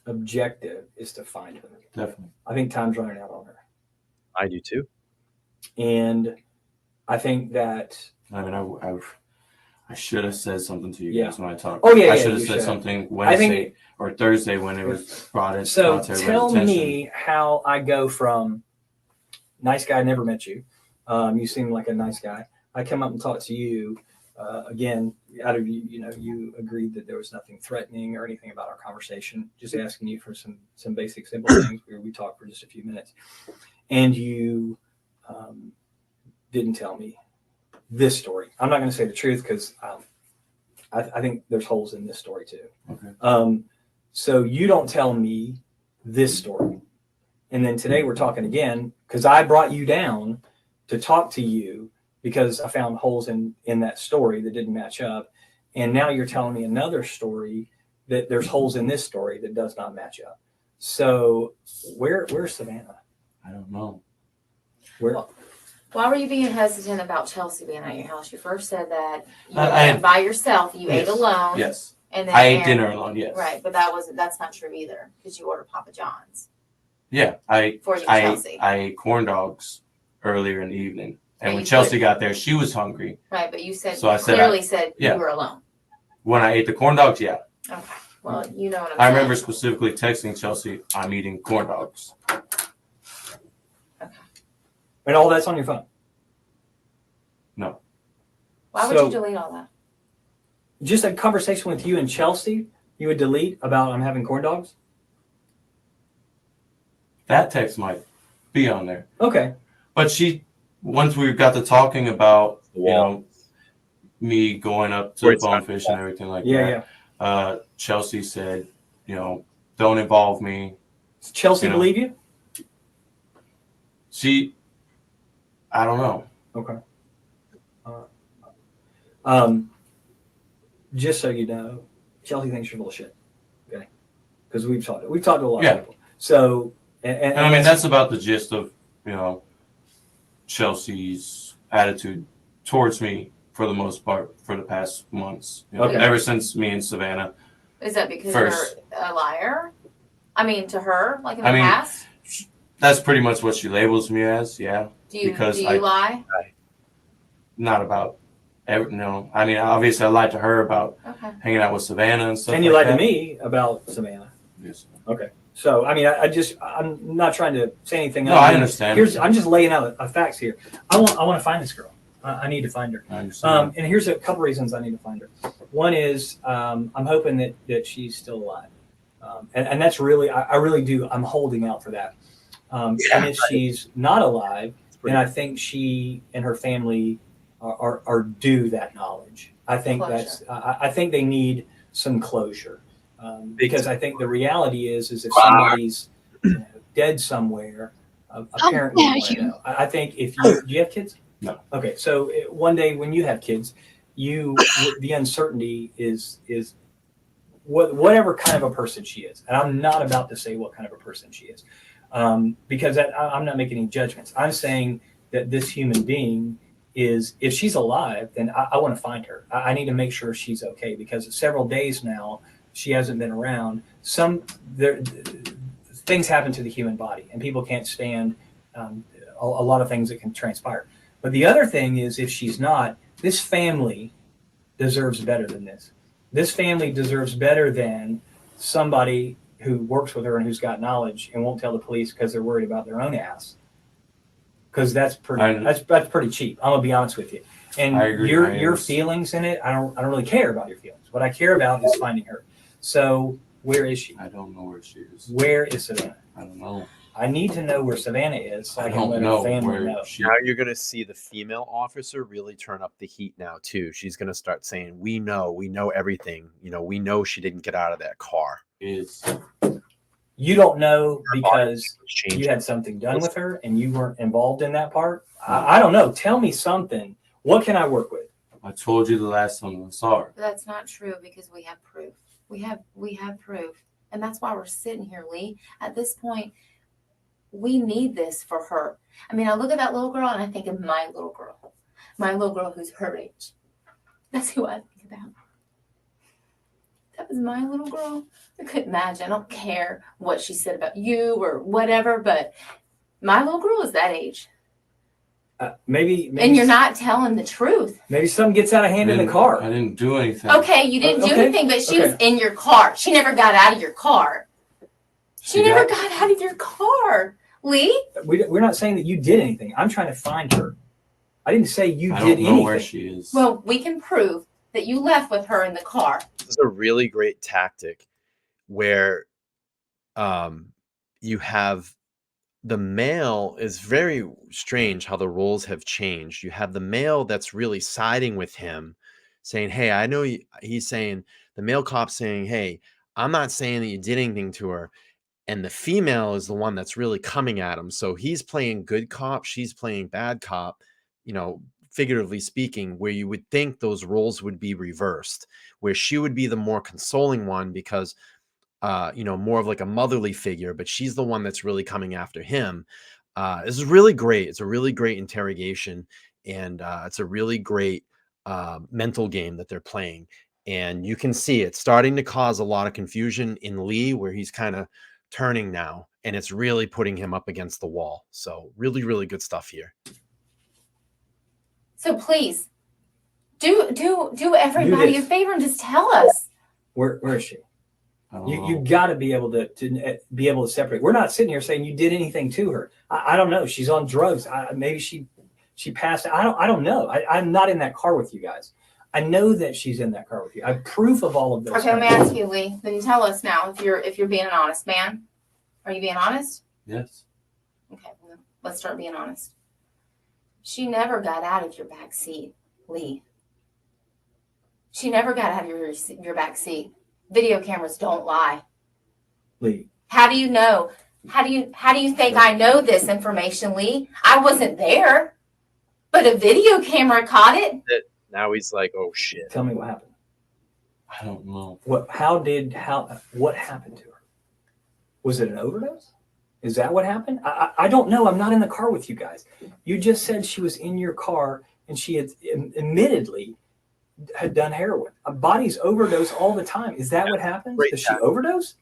Objective is to find her. Definitely. I think time's running out on her. I do too. And I think that. I mean, I should have said something to you guys when I talked. Oh yeah, I should have said something Wednesday or Thursday when it was brought in. So tell me how I go from nice guy, never met you. You seem like a nice guy. I come up and talk to you again. Out of you agreed that there was nothing threatening or anything about our conversation. Just asking you for some basic, simple things. We talked for just a few minutes, and you didn't tell me this story. I'm not going to say the truth because I think there's holes in this story too. Okay. So you don't tell me this story, and then today we're talking again because I brought you down to talk to you because I found holes in that story that didn't match up. And now you're telling me another story that there's holes in this story that does not match up. So where's Savannah? I don't know. Why were you being hesitant about Chelsea being at your house? You first said that you went by yourself. You ate alone. Yes. And then I ate dinner alone. Yes. Right, but that's not true either because you ordered Papa John's. Yeah, Chelsea. I ate corn dogs earlier in the evening, and when Chelsea got there, she was hungry. Right, but you said so. I clearly said you were alone. When I ate the corn dogs, yeah. Okay. Well, you know what I'm saying. I remember specifically texting Chelsea, "I'm eating corn dogs." Okay. And all that's on your phone? No. Why would you delete all that? Just a conversation with you and Chelsea, you would delete about I'm having corn dogs? That text might be on there. Okay. But once we got to talking about, me going up to Bonefish and everything like that, Chelsea said, don't involve me. Does Chelsea believe you? I don't know. Okay. Just so you know, Chelsea thinks you're bullshit. Okay. Because we've talked to a lot of people. So, and I mean, that's about the gist of, Chelsea's attitude towards me for the most part for the past months. Ever since me and Savannah. Is that because you're a liar? I mean, to her, like in the past? That's pretty much what she labels me as, yeah. Do you lie? Not about no. I mean, obviously I lied to her about hanging out with Savannah and stuff. And you lied to me about Savannah. Yes. Okay. So, I mean, I'm not trying to say anything. No, I understand. I'm just laying out facts here. I want to find this girl. I need to find her. I understand. And here's a couple reasons I need to find her. One is I'm hoping that she's still alive. And that's really, I really do. I'm holding out for that. And if she's not alive, then I think she and her family are due that knowledge. I think I think they need some closure. Because I think the reality is if somebody's dead somewhere, apparently you want to know. I think if do you have kids? No. Okay, so one day when you have kids, the uncertainty is whatever kind of a person she is, and I'm not about to say what kind of a person she is, because I'm not making any judgments. I'm saying that this human being is, if she's alive, then I want to find her. I need to make sure she's okay, because several days now she hasn't been around. Things happen to the human body, and people can't stand a lot of things that can transpire. But the other thing is, if she's not, this family deserves better than this. This family deserves better than somebody who works with her and who's got knowledge and won't tell the police because they're worried about their own ass. Because that's pretty cheap. I'm gonna be honest with you. And your feelings in it, I don't really care about your feelings. What I care about is finding her. So where is she? I don't know where she is. Where is Savannah? I don't know. I need to know where Savannah is so I can don't let know her family where know. Now you're going to see the female officer really turn up the heat now too. She's going to start saying, we know everything. You know, we know she didn't get out of that car. You don't know because you had something done with her and you weren't involved in that part. I don't know. Tell me something. What can I work with? I told you the last time I saw her. That's not true, because we have proof. We have proof. And that's why we're sitting here, Lee. At this point, we need this for her. I mean, I look at that little girl and I think of my little girl who's her age. That's who I think about. That was my little girl. I couldn't imagine. I don't care what she said about you or whatever, but my little girl is that age. Maybe and you're not telling the truth. Maybe something gets out of hand in the car. I didn't do anything. Okay, you didn't do anything, but she was in your car. She never got out of your car. She never got out of your car, Lee. We're not saying that you did anything. I'm trying to find her. I didn't say you did anything. I don't know where she is. Well, we can prove that you left with her in the car. This is a really great tactic where you have the male. Is very strange how the roles have changed. You have the male that's really siding with him, saying, hey, I know he's saying, the male cop saying, hey, I'm not saying that you did anything to her. And the female is the one that's really coming at him. So he's playing good cop, she's playing bad cop, you know, figuratively speaking, where you would think those roles would be reversed, where she would be the more consoling one because, you know, more of like a motherly figure, but she's the one that's really coming after him. This is really great. It's a really great interrogation, and it's a really great mental game that they're playing. And you can see it starting to cause a lot of confusion in Lee, where he's kind of turning now, and it's really putting him up against the wall. So really, really good stuff here. So please do everybody a favor and just tell us. Where is she? You got to be able to separate. We're not sitting here saying you did anything to her. I don't know. She's on drugs. Maybe she passed. I don't know. I'm not in that car with you guys. I know that she's in that car with you. I have proof of all of this. Okay, let me ask you, Lee. Then tell us now if you're being an honest man. Are you being honest? Yes. Okay, well, let's start being honest. She never got out of your back seat, Lee. She never got out of your back seat. Video cameras don't lie. Lee. How do you know? How do you think I know this information, Lee? I wasn't there, but a video camera caught it. Now he's like, oh shit. Tell me what happened. I don't know. What happened to her? Was it an overdose? Is that what happened? I don't know. I'm not in the car with you guys. You just said she was in your car and she had admittedly had done heroin. Bodies overdose all the time. Is that what happens? Does she overdose?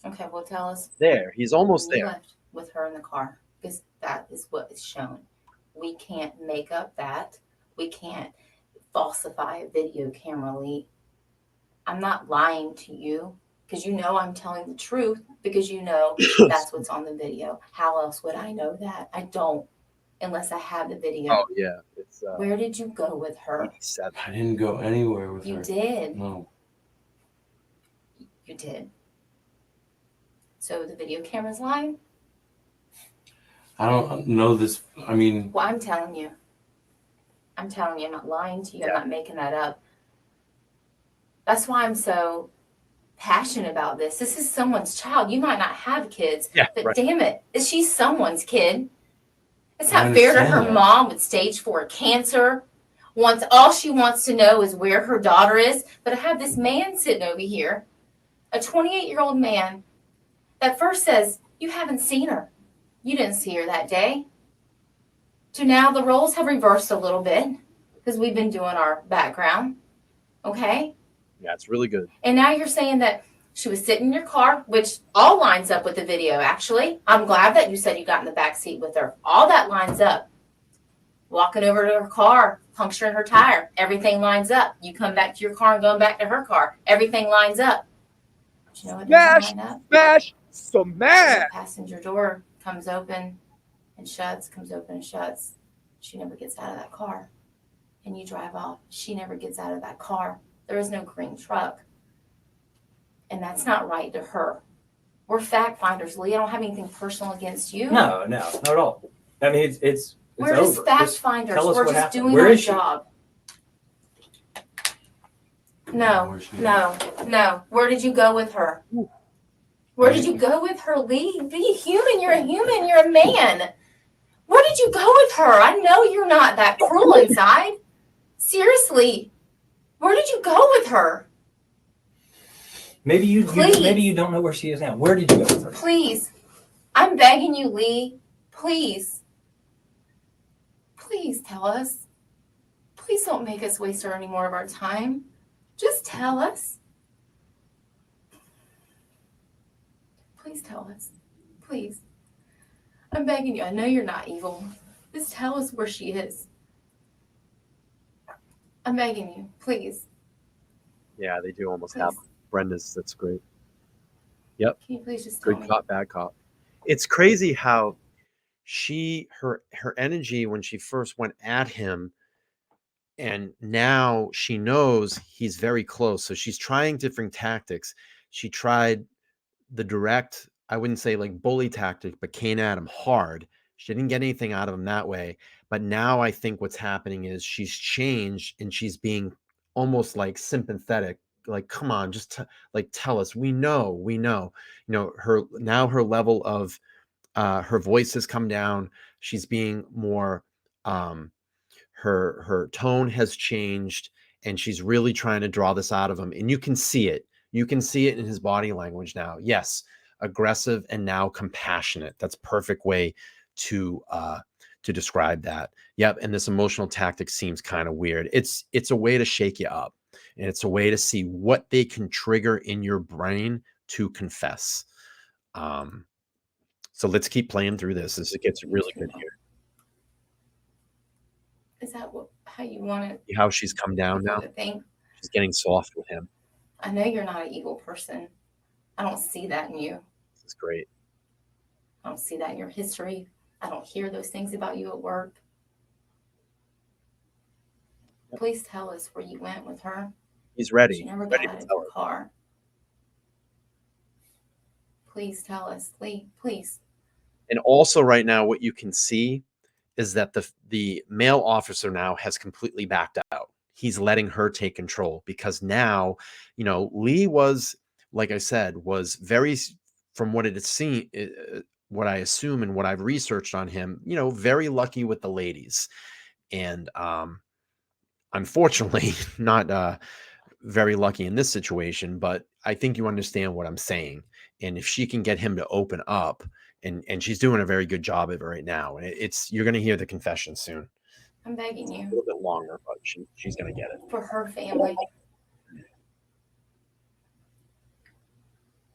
Okay, well, tell us. There, he's almost there. Left with her in the car, because that is what is shown. We can't make up that. We can't falsify a video camera, Lee. I'm not lying to you. because you know I'm telling the truth, because you know that's what's on the video. How else would I know that? I don't, unless I have the video. Oh yeah, it's Where did you go with her? 87. I didn't go anywhere with her. You did. No. You did. So the video camera's lying? I don't know this. I mean, Well, I'm telling you. I'm telling you, I'm not lying to you. I'm not making that up. That's why I'm so passionate about this. This is someone's child. You might not have kids, but damn it, she's someone's kid. It's not fair to her mom with stage 4 cancer. All she wants to know is where her daughter is. But I have this man sitting over here, a 28-year-old man, that first says, you haven't seen her. You didn't see her that day. So now the roles have reversed a little bit because we've been doing our background. Okay? Yeah, it's really good. And now you're saying that she was sitting in your car, which all lines up with the video, actually. I'm glad that you said you got in the back seat with her. All that lines up. Walking over to her car, puncturing her tire. Everything lines up. You come back to your car and going back to her car. Everything lines up. But you know what doesn't line up? Smash, smash. The passenger door comes open and shuts, comes open and shuts. She never gets out of that car. And you drive off. She never gets out of that car. There is no green truck. And that's not right to her. We're fact finders, Lee. I don't have anything personal against you. No, not at all. I mean, it's we're just over. fact finders. We're just happened. doing our job. No. Where did you go with her? Where did you go with her, Lee? Be human. You're a human. You're a man. Where did you go with her? I know you're not that cruel inside. Seriously. Where did you go with her? Maybe you don't know where she is now. Where did you go with her? Please. I'm begging you, Lee. Please. Please tell us. Please don't make us waste any more of our time. Just tell us. Please tell us. Please. I'm begging you. I know you're not evil. Just tell us where she is. I'm begging you. Please. Yeah, they do almost have Brenda's. That's great. Yep. Can you please just tell me? Good cop, bad cop. It's crazy how her energy when she first went at him, and now she knows he's very close. So she's trying different tactics. She tried the direct, I wouldn't say like bully tactic, but came at him hard. She didn't get anything out of him that way. But now I think what's happening is she's changed and she's being almost like sympathetic. Like, come on, just tell us. We know. You know, her level of her voice has come down. She's being more her tone has changed, and she's really trying to draw this out of him. And you can see it. You can see it in his body language now. Yes, aggressive and now compassionate. That's a perfect way to describe that. Yep. And this emotional tactic seems kind of weird. It's a way to shake you up, and it's a way to see what they can trigger in your brain to confess. So let's keep playing through this as it gets really good here. Is that how you want it? How she's come down now. She's getting soft with him. I know you're not an evil person. I don't see that in you. This is great. I don't see that in your history. I don't hear those things about you at work. Please tell us where you went with her. He's ready. She never got out of your car. Please tell us, please. And also right now, what you can see is that the male officer now has completely backed out. He's letting her take control because now, you know, Lee was, like I said, was very, from what it has seen, what I assume and what I've researched on him, you know, very lucky with the ladies. And unfortunately, not very lucky in this situation, but I think you understand what I'm saying. And if she can get him to open up, and she's doing a very good job of it right now. And you're going to hear the confession soon. I'm begging you. A little bit longer, but she's going to get it. For her family.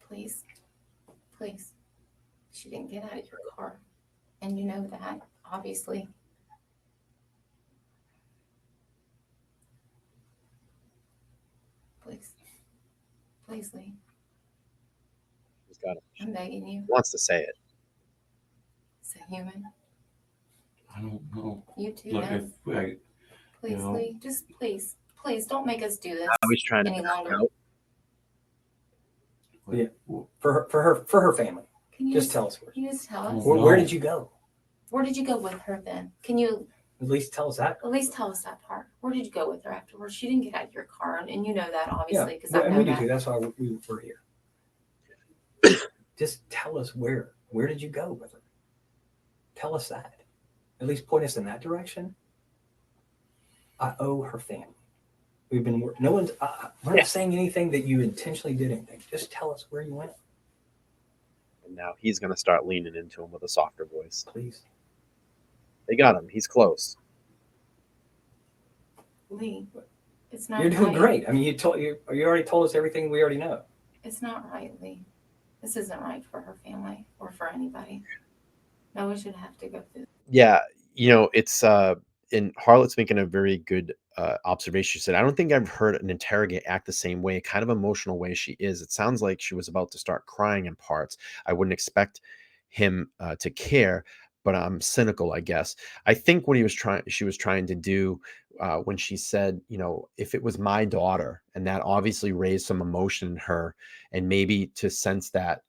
Please. Please. She didn't get out of your car. And you know that, obviously. Please. Please, Lee. He's got it. I'm begging you. He wants to say it. It's a human. I don't know. You too, Look, man. if Please, know. Lee. Just please don't make us do this I was trying to any back longer. out. Yeah. For her family. Can you Just tell us where. Can you just tell us? Where did you go? Where did you go with her then? Can you At least tell us that. at least tell us that part? Where did you go with her afterwards? She didn't get out of your car, and you know that Yeah, obviously because well, I and know we do that. too. That's why we're here. Just tell us where. Where did you go with her? Tell us that. At least point us in that direction. I owe her family. We've been no one's. We're not saying anything that you intentionally did anything. Just tell us where you went. And now he's going to start leaning into him with a softer voice. Please. They got him. He's close. Lee, it's not. You're doing right. great. I mean, you already told us everything we already know. It's not right, Lee. This isn't right for her family or for anybody. No one should have to go through. Yeah, it's and Harlot's making a very good observation. She said, I don't think I've heard an interrogate act the same way, kind of emotional way she is. It sounds like she was about to start crying in parts. I wouldn't expect him to care, but I'm cynical, I guess. I think what she was trying to do when she said, if it was my daughter, and that obviously raised some emotion in her, and maybe to sense that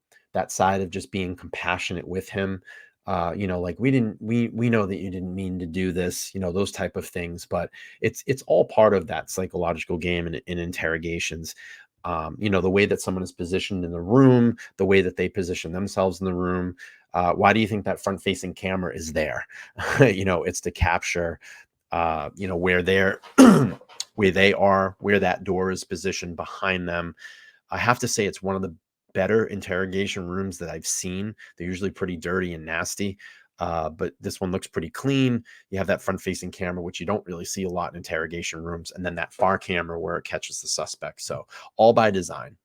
side of just being compassionate with him. Like we know that you didn't mean to do this, those type of things, but it's all part of that psychological game in interrogations. The way that someone is positioned in the room, the way that they position themselves in the room. Why do you think that front facing camera is there? It's to capture, where they're, where they are, where that door is positioned behind them. I have to say it's one of the better interrogation rooms that I've seen. They're usually pretty dirty and nasty, but this one looks pretty clean. You have that front-facing camera, which you don't really see a lot in interrogation rooms, and then that far camera where it catches the suspect. So all by design.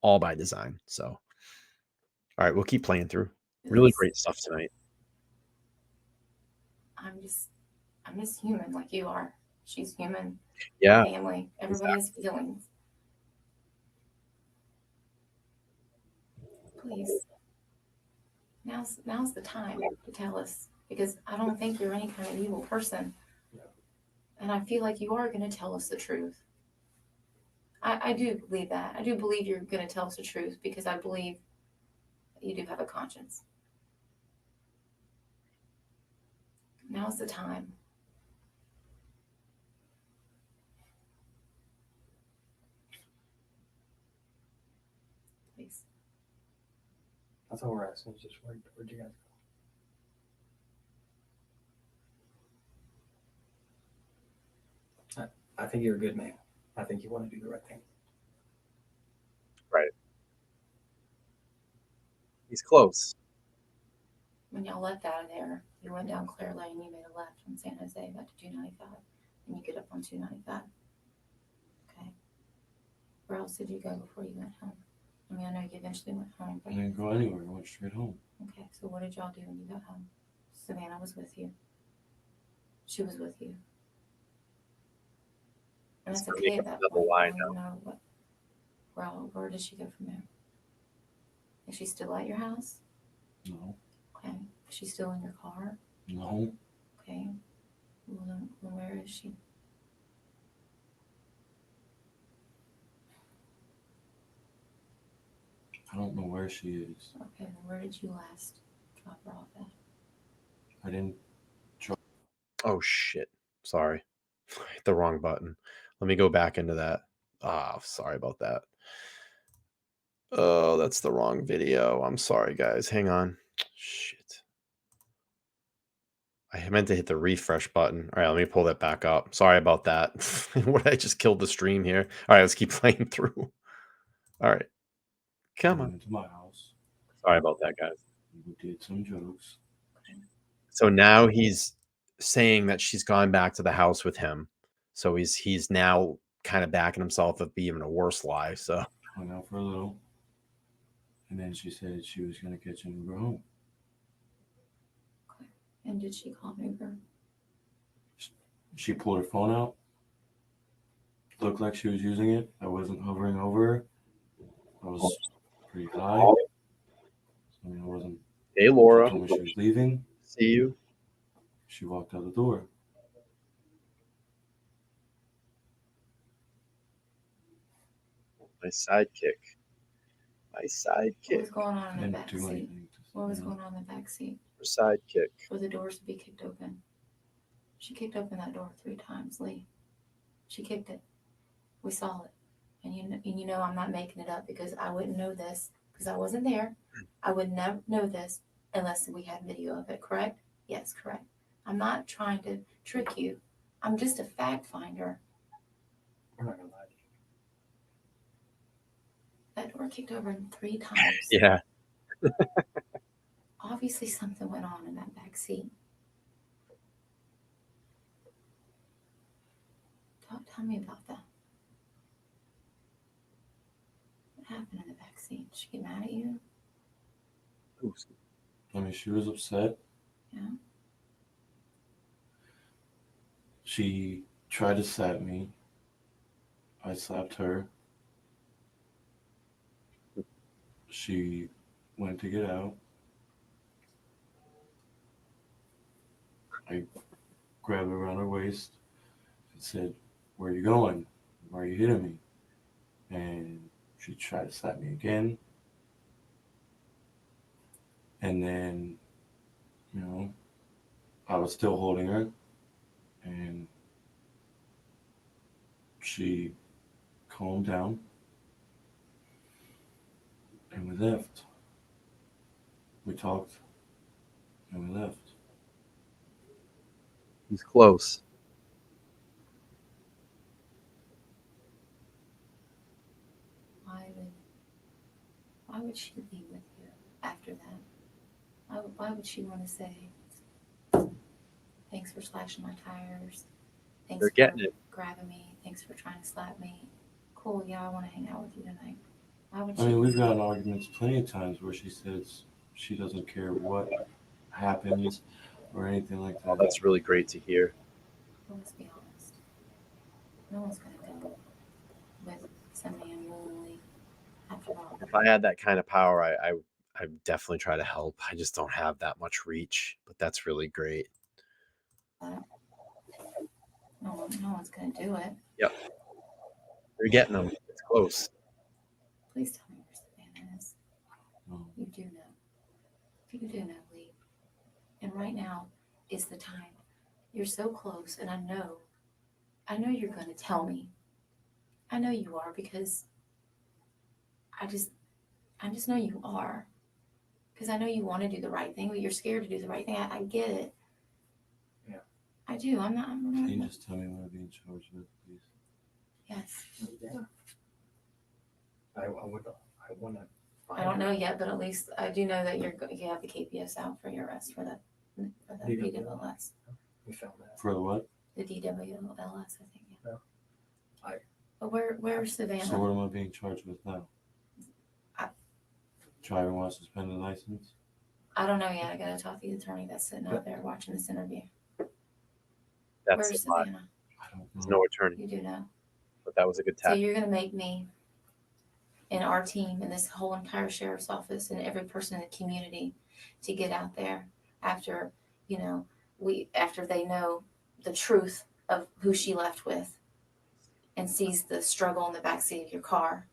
So, all right, we'll keep playing through. Really great stuff tonight. I'm just human like you are. She's human. Yeah. Family. Everybody has feelings. Please. Now's the time to tell us, because I don't think you're any kind of evil person. And I feel like you are going to tell us the truth. I do believe that. I do believe you're going to tell us the truth, because I believe that you do have a conscience. Now's the time. Please. That's all we're asking. Just where'd you guys go? I think you're a good man. I think you want to do the right thing. Right. He's close. When y'all left out of there, you went down Clare Lane, you made a left from San Jose back to 295, and you get up on 295. Okay. Where else did you go before you went home? I mean, I know you eventually went home. I didn't go anywhere. I went straight home. Okay, so what did y'all do when you got home? Savannah was with you. She was with you. And that's okay at that point. I don't know where did she go from there? Is she still at your house? No. Okay. Is she still in your car? No. Okay. Well, then where is she? I don't know where she is. Okay, then where did you last drop her off at? I didn't. Oh shit! Sorry, hit the wrong button. Let me go back into that. Sorry about that. Oh, that's the wrong video. I'm sorry, guys. Hang on. Shit. I meant to hit the refresh button. All right, let me pull that back up. Sorry about that. What, I just killed the stream here. All right, let's keep playing through. All right. Come on. To my house. Sorry about that, guys. We did some jokes. So now he's saying that she's gone back to the house with him. So he's now kind of backing himself up even a worse lie. So hung out for a little. And then she said she was going to catch an Uber home. Okay. And did she call an Uber? She pulled her phone out. Looked like she was using it. I wasn't hovering over her. I was pretty high. I mean, I wasn't. Hey, Laura. She told me she was leaving. See you. She walked out the door. My sidekick. My What was sidekick. going on in the Didn't back do seat? anything. What was you know. going on in the back seat? Her sidekick. For the doors to be kicked open. She kicked open that door 3 times, Lee. She kicked it. We saw it. And you know I'm not making it up because I wouldn't know this because I wasn't there. I would never know this unless we had video of it, correct? Yes, correct. I'm not trying to trick you. I'm just a fact finder. I'm not gonna lie to you. That door kicked open 3 times. Yeah. Obviously something went on in that back seat. Tell me about that. What happened in the back seat? Did she get mad at you? I mean, she was upset. Yeah. She tried to slap me. I slapped her. She went to get out. I grabbed her around her waist and said, "Where are you going? Why are you hitting me?" And she tried to slap me again. And then, you know, I was still holding her. And she calmed down. And we left. We talked. And we left. He's close. Why would she be with you after that? Why would she want to say, thanks for slashing my tires. Thanks They're for getting it. grabbing me. Thanks for trying to slap me. Cool, yeah, I want to hang out with you tonight. Why would I mean, we've gotten arguments plenty of times where she says she doesn't care what happens or anything like that. Oh, that's really great to hear. Well, let's be honest. No one's going to go with some man willingly after all. If I had that kind of power, I definitely try to help. I just don't have that much reach, but that's really great. No one's going to do it. Yep. You're getting them. It's close. Please tell me where Savannah is. No. You do know. You do know, Lee. And right now is the time. You're so close, and I know you're going to tell me. I know you are because I just know you are. Because I know you want to do the right thing, but you're scared to do the right thing. I get it. Yeah. I do. I'm not. Can you just tell me what I'm being charged with, please? Yes. Yeah. I want to. I don't know yet, but at least I do know that you have the KPS out for your arrest for the DWLS. We found that. For the what? The DWLS, I think. Yeah. No. But where's Savannah? So what am I being charged with now? Driving while suspended license? I don't know yet. I gotta talk to the attorney that's sitting out there watching this interview. That's Where's a lot. Savannah? I don't know. There's no attorney, You do know. but that was a good So tap. you're gonna make me and our team and this whole entire sheriff's office and every person in the community to get out there after, after they know the truth of who she left with and sees the struggle in the backseat of your car.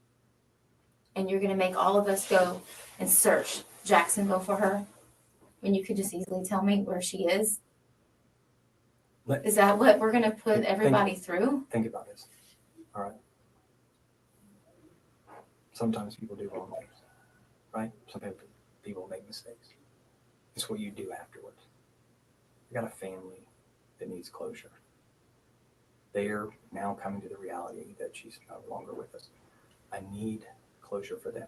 And you're going to make all of us go and search Jacksonville for her when you could just easily tell me where she is. Is that what we're going to put everybody through? Think about this. All right. Sometimes people do wrong things, right? Sometimes people make mistakes. It's what you do afterwards. I got a family that needs closure. They are now coming to the reality that she's no longer with us. I need closure for them.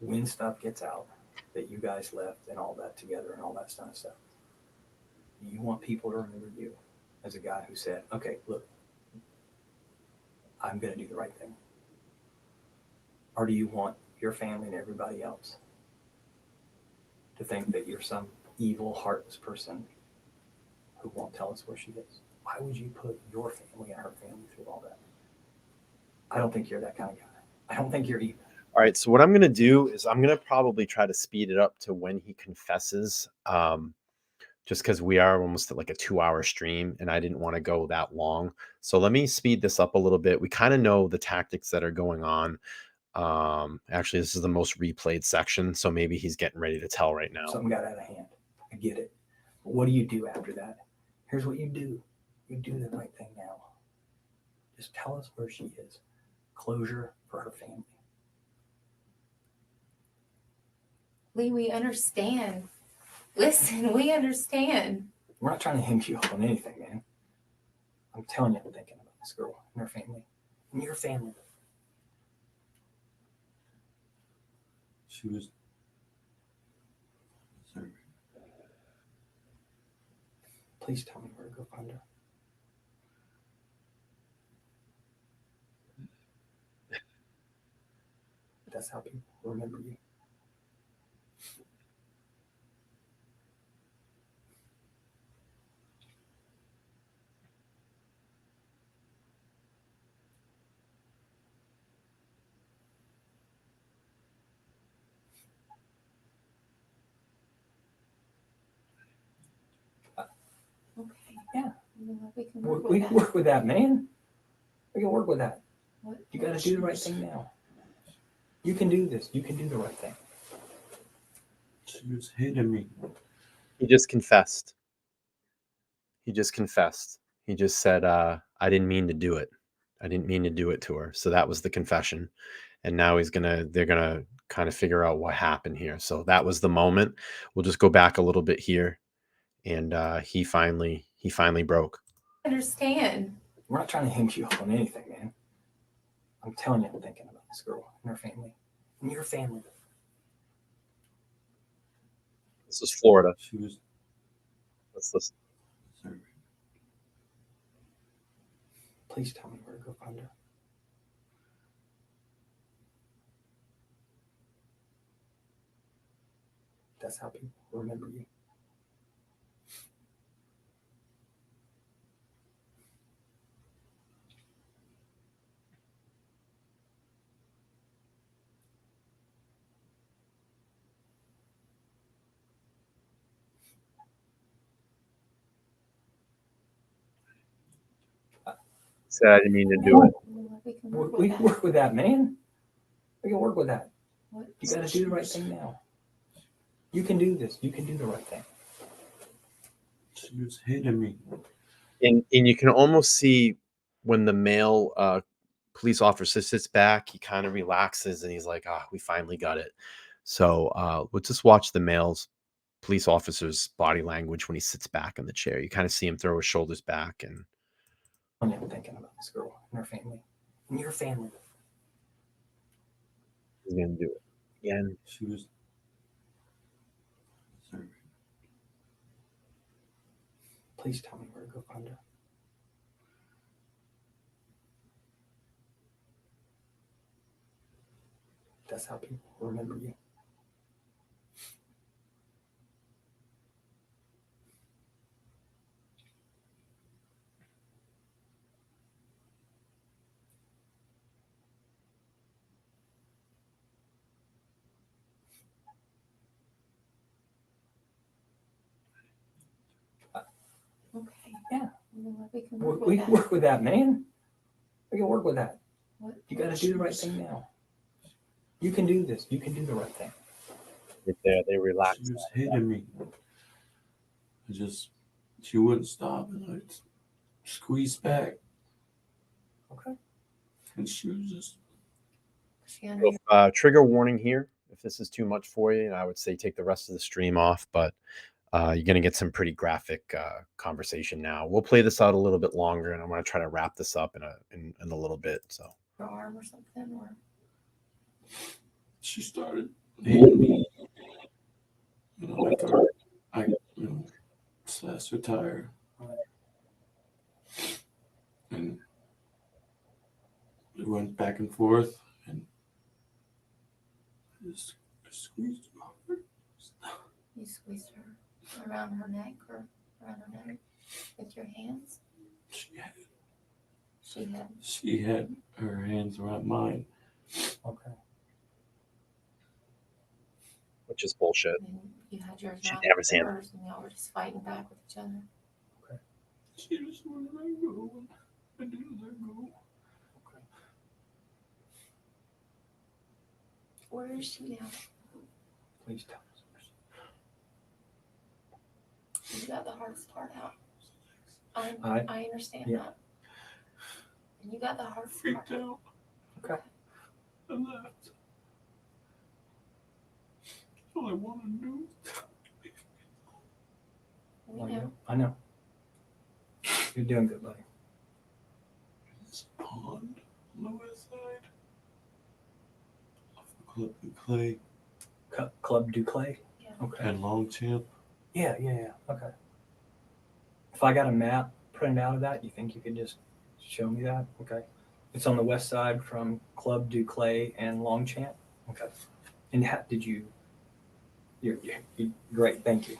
When stuff gets out that you guys left and all that together and all that kind of stuff, you want people to remember you as a guy who said, okay, look, I'm going to do the right thing. Or do you want your family and everybody else to think that you're some evil, heartless person who won't tell us where she is? Why would you put your family and her family through all that? I don't think you're that kind of guy. I don't think you're evil. All right, so what I'm going to do is I'm going to probably try to speed it up to when he confesses, just because we are almost at like a 2-hour stream and I didn't want to go that long. So let me speed this up a little bit. We kind of know the tactics that are going on. Actually, this is the most replayed section, so maybe he's getting ready to tell right now. Something got out of hand. I get it. But what do you do after that? Here's what you do. You do the right thing now. Just tell us where she is. Closure for her family. Lee, we understand. Listen, we understand. We're not trying to hinge you up on anything, man. I'm telling you, I'm thinking about this girl and her family. And your family. She was. Sorry. Please tell me where to go find her. That's how people remember you. Okay. Yeah. We can We work can with work with that, man. We can work with that. that. You got to do the right thing now. You can do this. You can do the right thing. She was hitting me. He just confessed. He just confessed. He just said, I didn't mean to do it. I didn't mean to do it to her. So that was the confession. And now they're gonna kind of figure out what happened here. So that was the moment. We'll just go back a little bit here. And he finally broke. Understand. We're not trying to hinge you up on anything, man. I'm telling you, I'm thinking about this girl and her family. And your family. This is Florida. She was. Let's listen. Sorry. Please tell me where to go find her. That's how people remember you. Said I didn't mean to do it. We can We can work with that, man. We can work with that. What? You got to do the right thing now. You can do this. You can do the right thing. She was hitting me. And you can almost see when the male police officer sits back, he kind of relaxes and he's like, we finally got it. So we'll just watch the male's police officer's body language when he sits back in the chair. You kind of see him throw his shoulders back and I'm thinking about this girl and her family. And your family. he's gonna do it again. She was. Sorry. Please tell me where to go find her. That's how people remember you. Okay. Yeah. We can We can work with that, man. We can work with that. What? You got to do the right thing now. You can do this. You can do the right thing. Right there, they relax. She was hitting me. She wouldn't stop, and I squeezed back. Okay. And she was just. So, trigger warning here. If this is too much for you, I would say take the rest of the stream off, but you're going to get some pretty graphic conversation now. We'll play this out a little bit longer, and I'm going to try to wrap this up in a little bit. So, Your arm or something, or She started hitting me. After I slashed her tire. And it went back and forth, and I just squeezed her hard. you squeezed her around her neck or around her neck with your hands? She had her hands around mine. Okay. which is bullshit. And you had yours She out never at said- first, and y'all were just fighting back with each other. She just wouldn't let go. I didn't let go. Where is she now? Please tell us. You got the hardest part out. I understand yeah. that. And you got the hardest Freaked part out. Okay. I left. That's all I want to do. We know. I know. You're doing good, buddy. This pond on the west side. Off the Club du Clay Club du Clay? Yeah. Okay. and Longchamp. Yeah. Okay. If I got a map printed out of that, you think you could just show me that? Okay. It's on the west side from Club du Clay and Longchamp. Okay. And how did you? You're great. Thank you.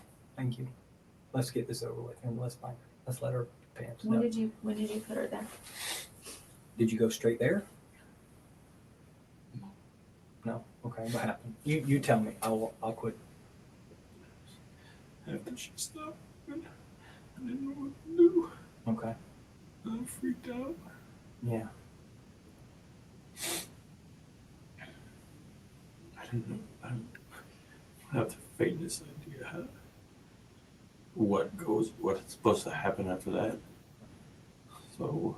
Let's get this over with and let's let her pants. When did you put her there? Did you go straight there? No. Okay. What happened? You tell me. I'll quit. After she stopped, I didn't know what to do. Okay. I freaked out. Yeah. I didn't know. I don't have the faintest idea how what's supposed to happen after that. So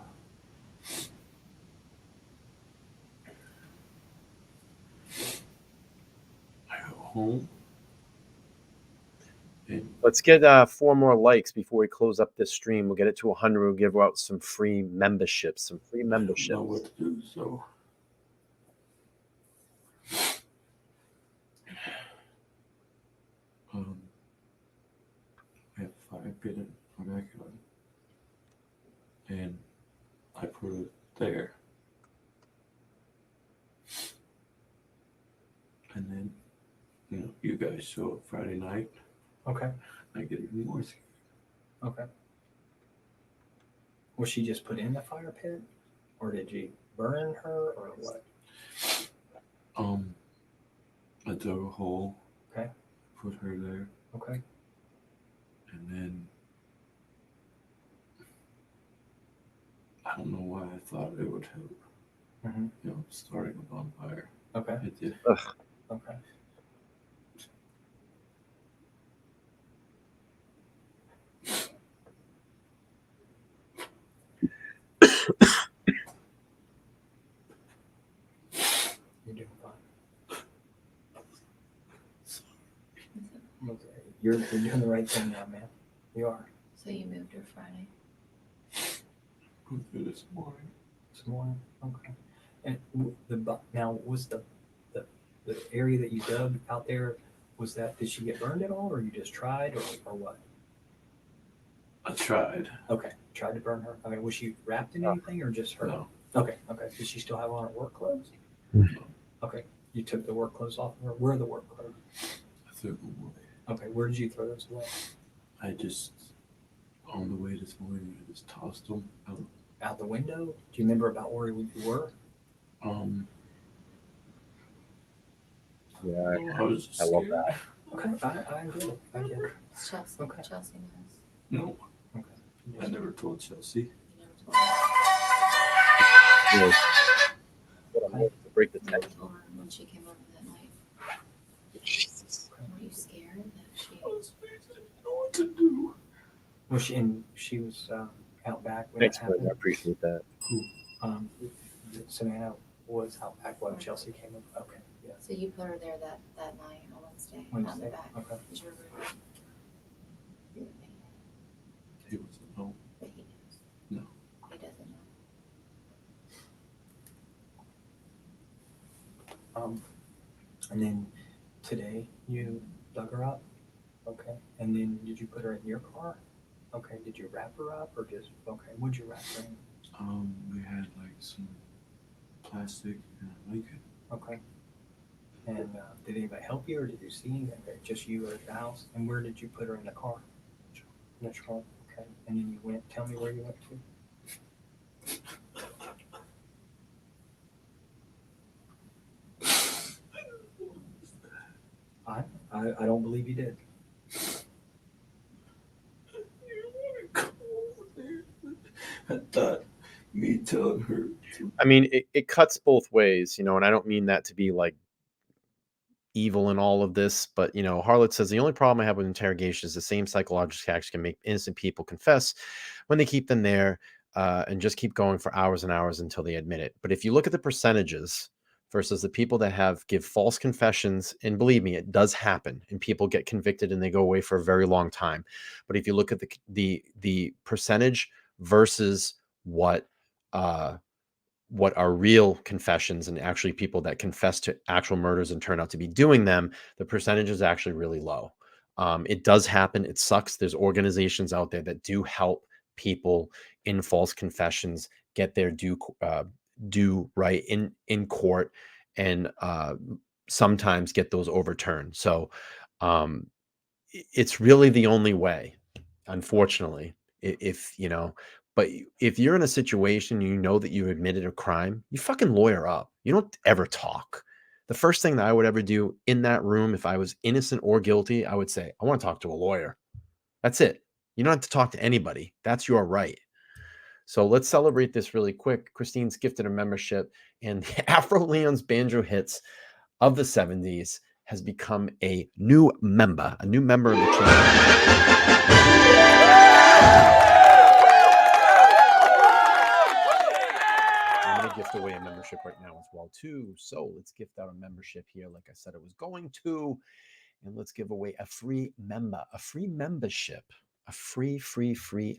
I go home. And Let's get 4 more likes before we close up this stream. We'll get it to 100. We'll give out some free memberships. I don't know what to do. So I have fire pit in my backyard, and I put it there, and then you guys show up Friday night. Okay. I get even more scared. Okay. Was she just put in the fire pit, or did you burn her, or what? I dug a hole. Okay. Put her there, Okay. and then I don't know why I thought it would help. Mm-hmm. Starting a bonfire. Okay. It did. Okay. You're doing fine. Okay. You're doing the right thing now, man. You are. So you moved her Friday. Put her this morning. This morning. Okay. And now was the area that you dug out there, did she get burned at all, or you just tried, or what? I tried. Okay. Tried to burn her. I mean, was she wrapped in anything, or just her? No. Okay. Did she still have on her work clothes? Okay. You took the work clothes off of her. Where are the work clothes? I threw them away. Okay. Where did you throw those away? I just, on the way this morning, I just tossed them out. Out the window? Do you remember about where you were? Yeah, I was just I love scared. that. Okay. I get it. I get it. Chelsea. Okay. Chelsea knows. No, Okay. I never told Chelsea. You never told her. Yeah. What I'm to break the You never tension. told her when she came over that night. Jesus. Were you scared that she? I was scared. I didn't know what to do. Was she was out back when Thanks, it man. I happened? appreciate that. Savannah was out back when Chelsea came over. Okay. Yeah. So you put her there that night on Wednesday, out in Wednesday. the back. Okay. Is your room? Your room. He wasn't home. But he knows. No. He doesn't know. And then today you dug her up. Okay. And then did you put her in your car? Okay. Did you wrap her up or just okay? What'd you wrap her in? We had like some plastic and a blanket. Okay. And did anybody help you, or did you see anything? Just you at the house? And where did you put her in the car? In the trunk. Okay. And then you went. Tell me where you went to. I I don't believe you did. I thought me telling her. I mean, it cuts both ways, you know, and I don't mean that to be like evil in all of this, but you know, Harlot says the only problem I have with interrogation is the same psychological tactics can make innocent people confess when they keep them there and just keep going for hours and hours until they admit it. But if you look at the percentages versus the people that give false confessions, and believe me, it does happen, and people get convicted and they go away for a very long time. But if you look at the percentage versus what are real confessions and actually people that confess to actual murders and turn out to be doing them, the percentage is actually really low. It does happen. It sucks. There's organizations out there that do help people in false confessions get their due right in court, and sometimes get those overturned. So it's really the only way, unfortunately. If you know, but if you're in a situation, you know that you admitted a crime, you fucking lawyer up. You don't ever talk. The first thing that I would ever do in that room, if I was innocent or guilty, I would say, I want to talk to a lawyer. That's it. You don't have to talk to anybody. That's your right. So let's celebrate this really quick. Christine's gifted a membership, and the Afro Leon's Banjo Hits of the 70s has become a new member of the channel. I'm going to gift away a membership right now as well, too. So let's gift out a membership here, like I said I was going to. And let's give away a free membership. A free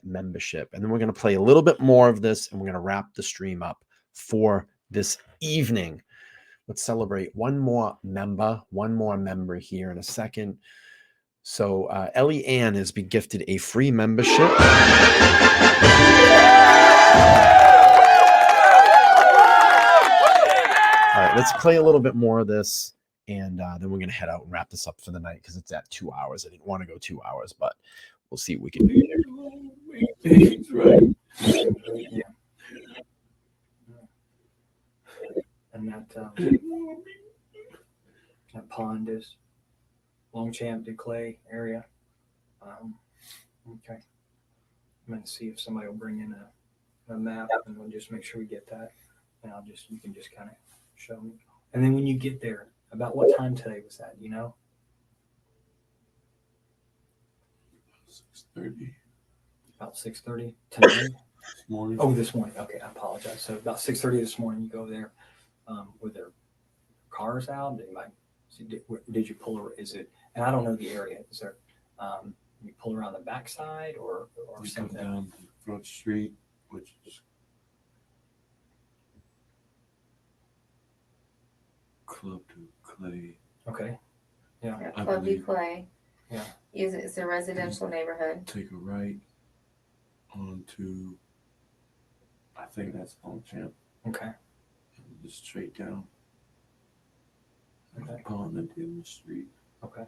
membership. And then we're going to play a little bit more of this, and we're going to wrap the stream up for this evening. Let's celebrate one more member here in a second. So Ellie Ann has been gifted a free membership. All right, let's play a little bit more of this, and then we're going to head out and wrap this up for the night because it's at 2 hours. I didn't want to go 2 hours, but we'll see what we can do here. Right. Yeah. And that pond is Longchamp, Clay area. Okay. I'm going to see if somebody will bring in a map, and we'll just make sure we get that. And you can just kind of show me. And then when you get there, about what time today was that, you know? 6:30. About 6:30 tonight? This morning. Oh, this morning. Okay, I apologize. So about 6:30 this morning, you go there. Were there cars out? Did you pull? Is it? And I don't know the area. Is there? You pull around the backside or You something? come down the front street, which is Club to Clay. Okay. Yeah. Yeah, I Blvd believe- Clay. Yeah. It's a residential neighborhood. Take a right onto, I think that's Longchamp, Okay. and just straight down. Okay. Pond and in the street. Okay.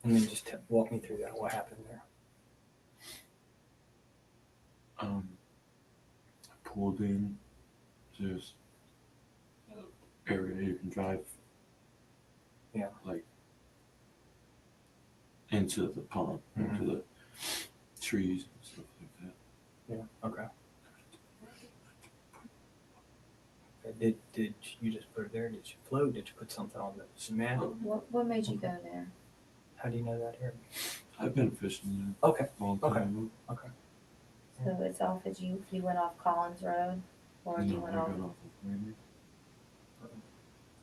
And then just walk me through that. What happened there? I pulled in. There's an area you can drive. Yeah. Like into the pond, into the trees and stuff like that. Yeah. Okay. Did you just put it there? Did you float? Did you put something on the cement? What made you go there? How do you know that area? I've been fishing there Okay. a long Okay. time. Okay. So it's off as you went off Collins Road, or you No, went I off? got off of Blanding.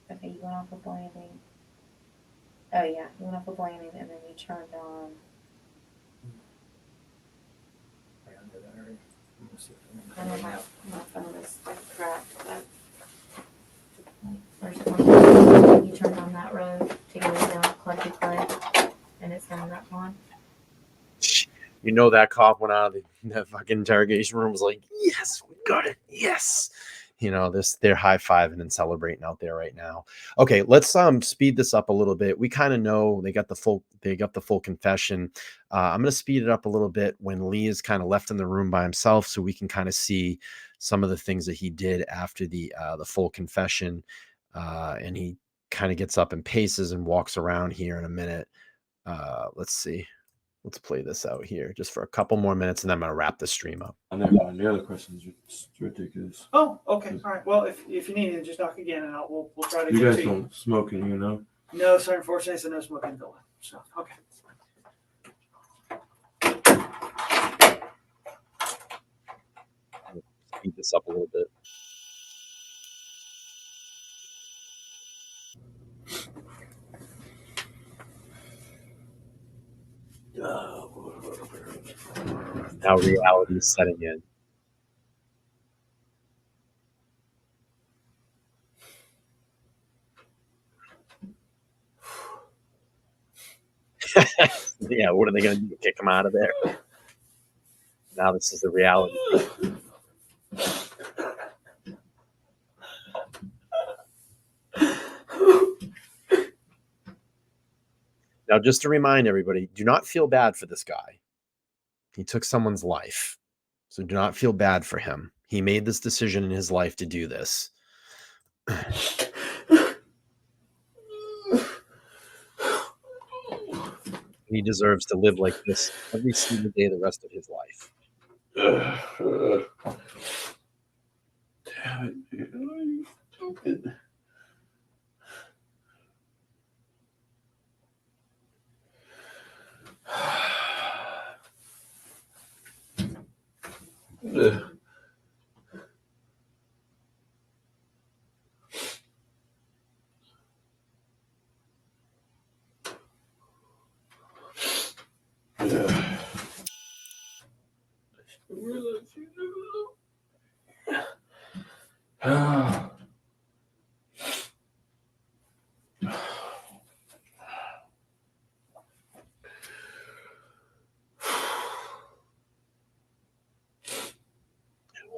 Okay, you went off of Blanding. Oh yeah, you went off of Blanding, and then you turned on. I know that area. Let me see if I I know can my phone is cracked, but there's one. You turned on that road to go down Collected Clay, and it's down that pond. You know that cop went out of the fucking interrogation room, was like, yes, we got it. Yes. You know, they're high-fiving and celebrating out there right now. Okay, let's speed this up a little bit. We kind of know they got the full confession. I'm gonna speed it up a little bit when Lee is kind of left in the room by himself, so we can kind of see some of the things that he did after the full confession. And he kind of gets up and paces and walks around here in a minute. Let's see. Let's play this out here just for a couple more minutes, and then I'm going to wrap the stream up. Never mind. The other questions are ridiculous. Oh, okay. All right. Well, if you need it, just knock again, and we'll try to You get guys to you. don't smoking, you know? No, sir. Unfortunately, it's a no smoking building. So, okay. Speed this up a little bit. Now reality is setting in. Yeah, what are they going to do? Kick him out of there? Now this is the reality. Now, just to remind everybody, do not feel bad for this guy. He took someone's life. So do not feel bad for him. He made this decision in his life to do this. He deserves to live like this every single day the rest of his life. Damn it, dude. Oh, you stupid.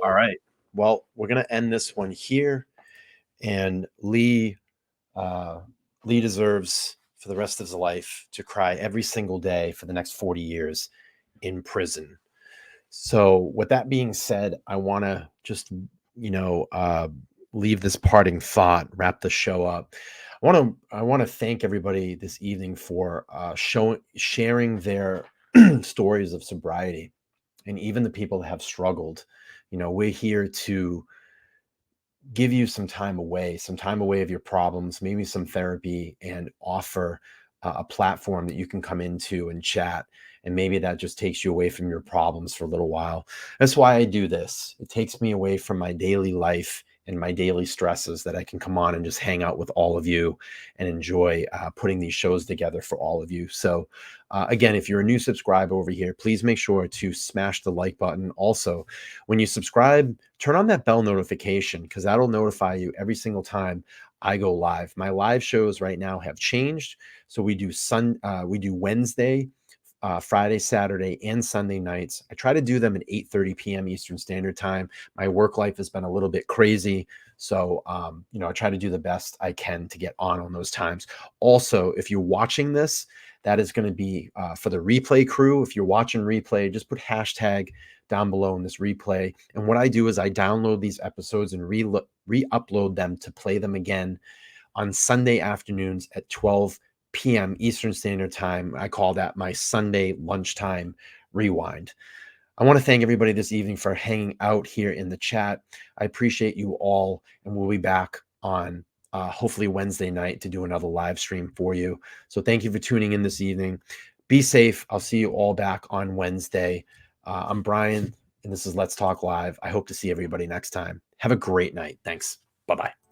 All right. Well, we're going to end this one here. And Lee deserves for the rest of his life to cry every single day for the next 40 years in prison. So with that being said, I want to just, leave this parting thought, wrap the show up. I want to thank everybody this evening for sharing their stories of sobriety, and even the people that have struggled. We're here to give you some time away of your problems, maybe some therapy, and offer a platform that you can come into and chat. And maybe that just takes you away from your problems for a little while. That's why I do this. It takes me away from my daily life and my daily stresses, that I can come on and just hang out with all of you and enjoy putting these shows together for all of you. So again, if you're a new subscriber over here, please make sure to smash the like button. Also, when you subscribe, turn on that bell notification, because that'll notify you every single time I go live. My live shows right now have changed. So we do Wednesday, Friday, Saturday, and Sunday nights. I try to do them at 8:30 p.m. Eastern Standard Time. My work life has been a little bit crazy. So, I try to do the best I can to get on those times. Also, if you're watching this, that is going to be for the replay crew. If you're watching replay, just put hashtag down below in this replay. And what I do is I download these episodes and re-upload them to play them again on Sunday afternoons at 12 p.m. Eastern Standard Time. I call that my Sunday lunchtime rewind. I want to thank everybody this evening for hanging out here in the chat. I appreciate you all, and we'll be back on hopefully Wednesday night to do another live stream for you. So thank you for tuning in this evening. Be safe. I'll see you all back on Wednesday. I'm Brian, and this is Let's Talk Live. I hope to see everybody next time. Have a great night. Thanks. Bye-bye.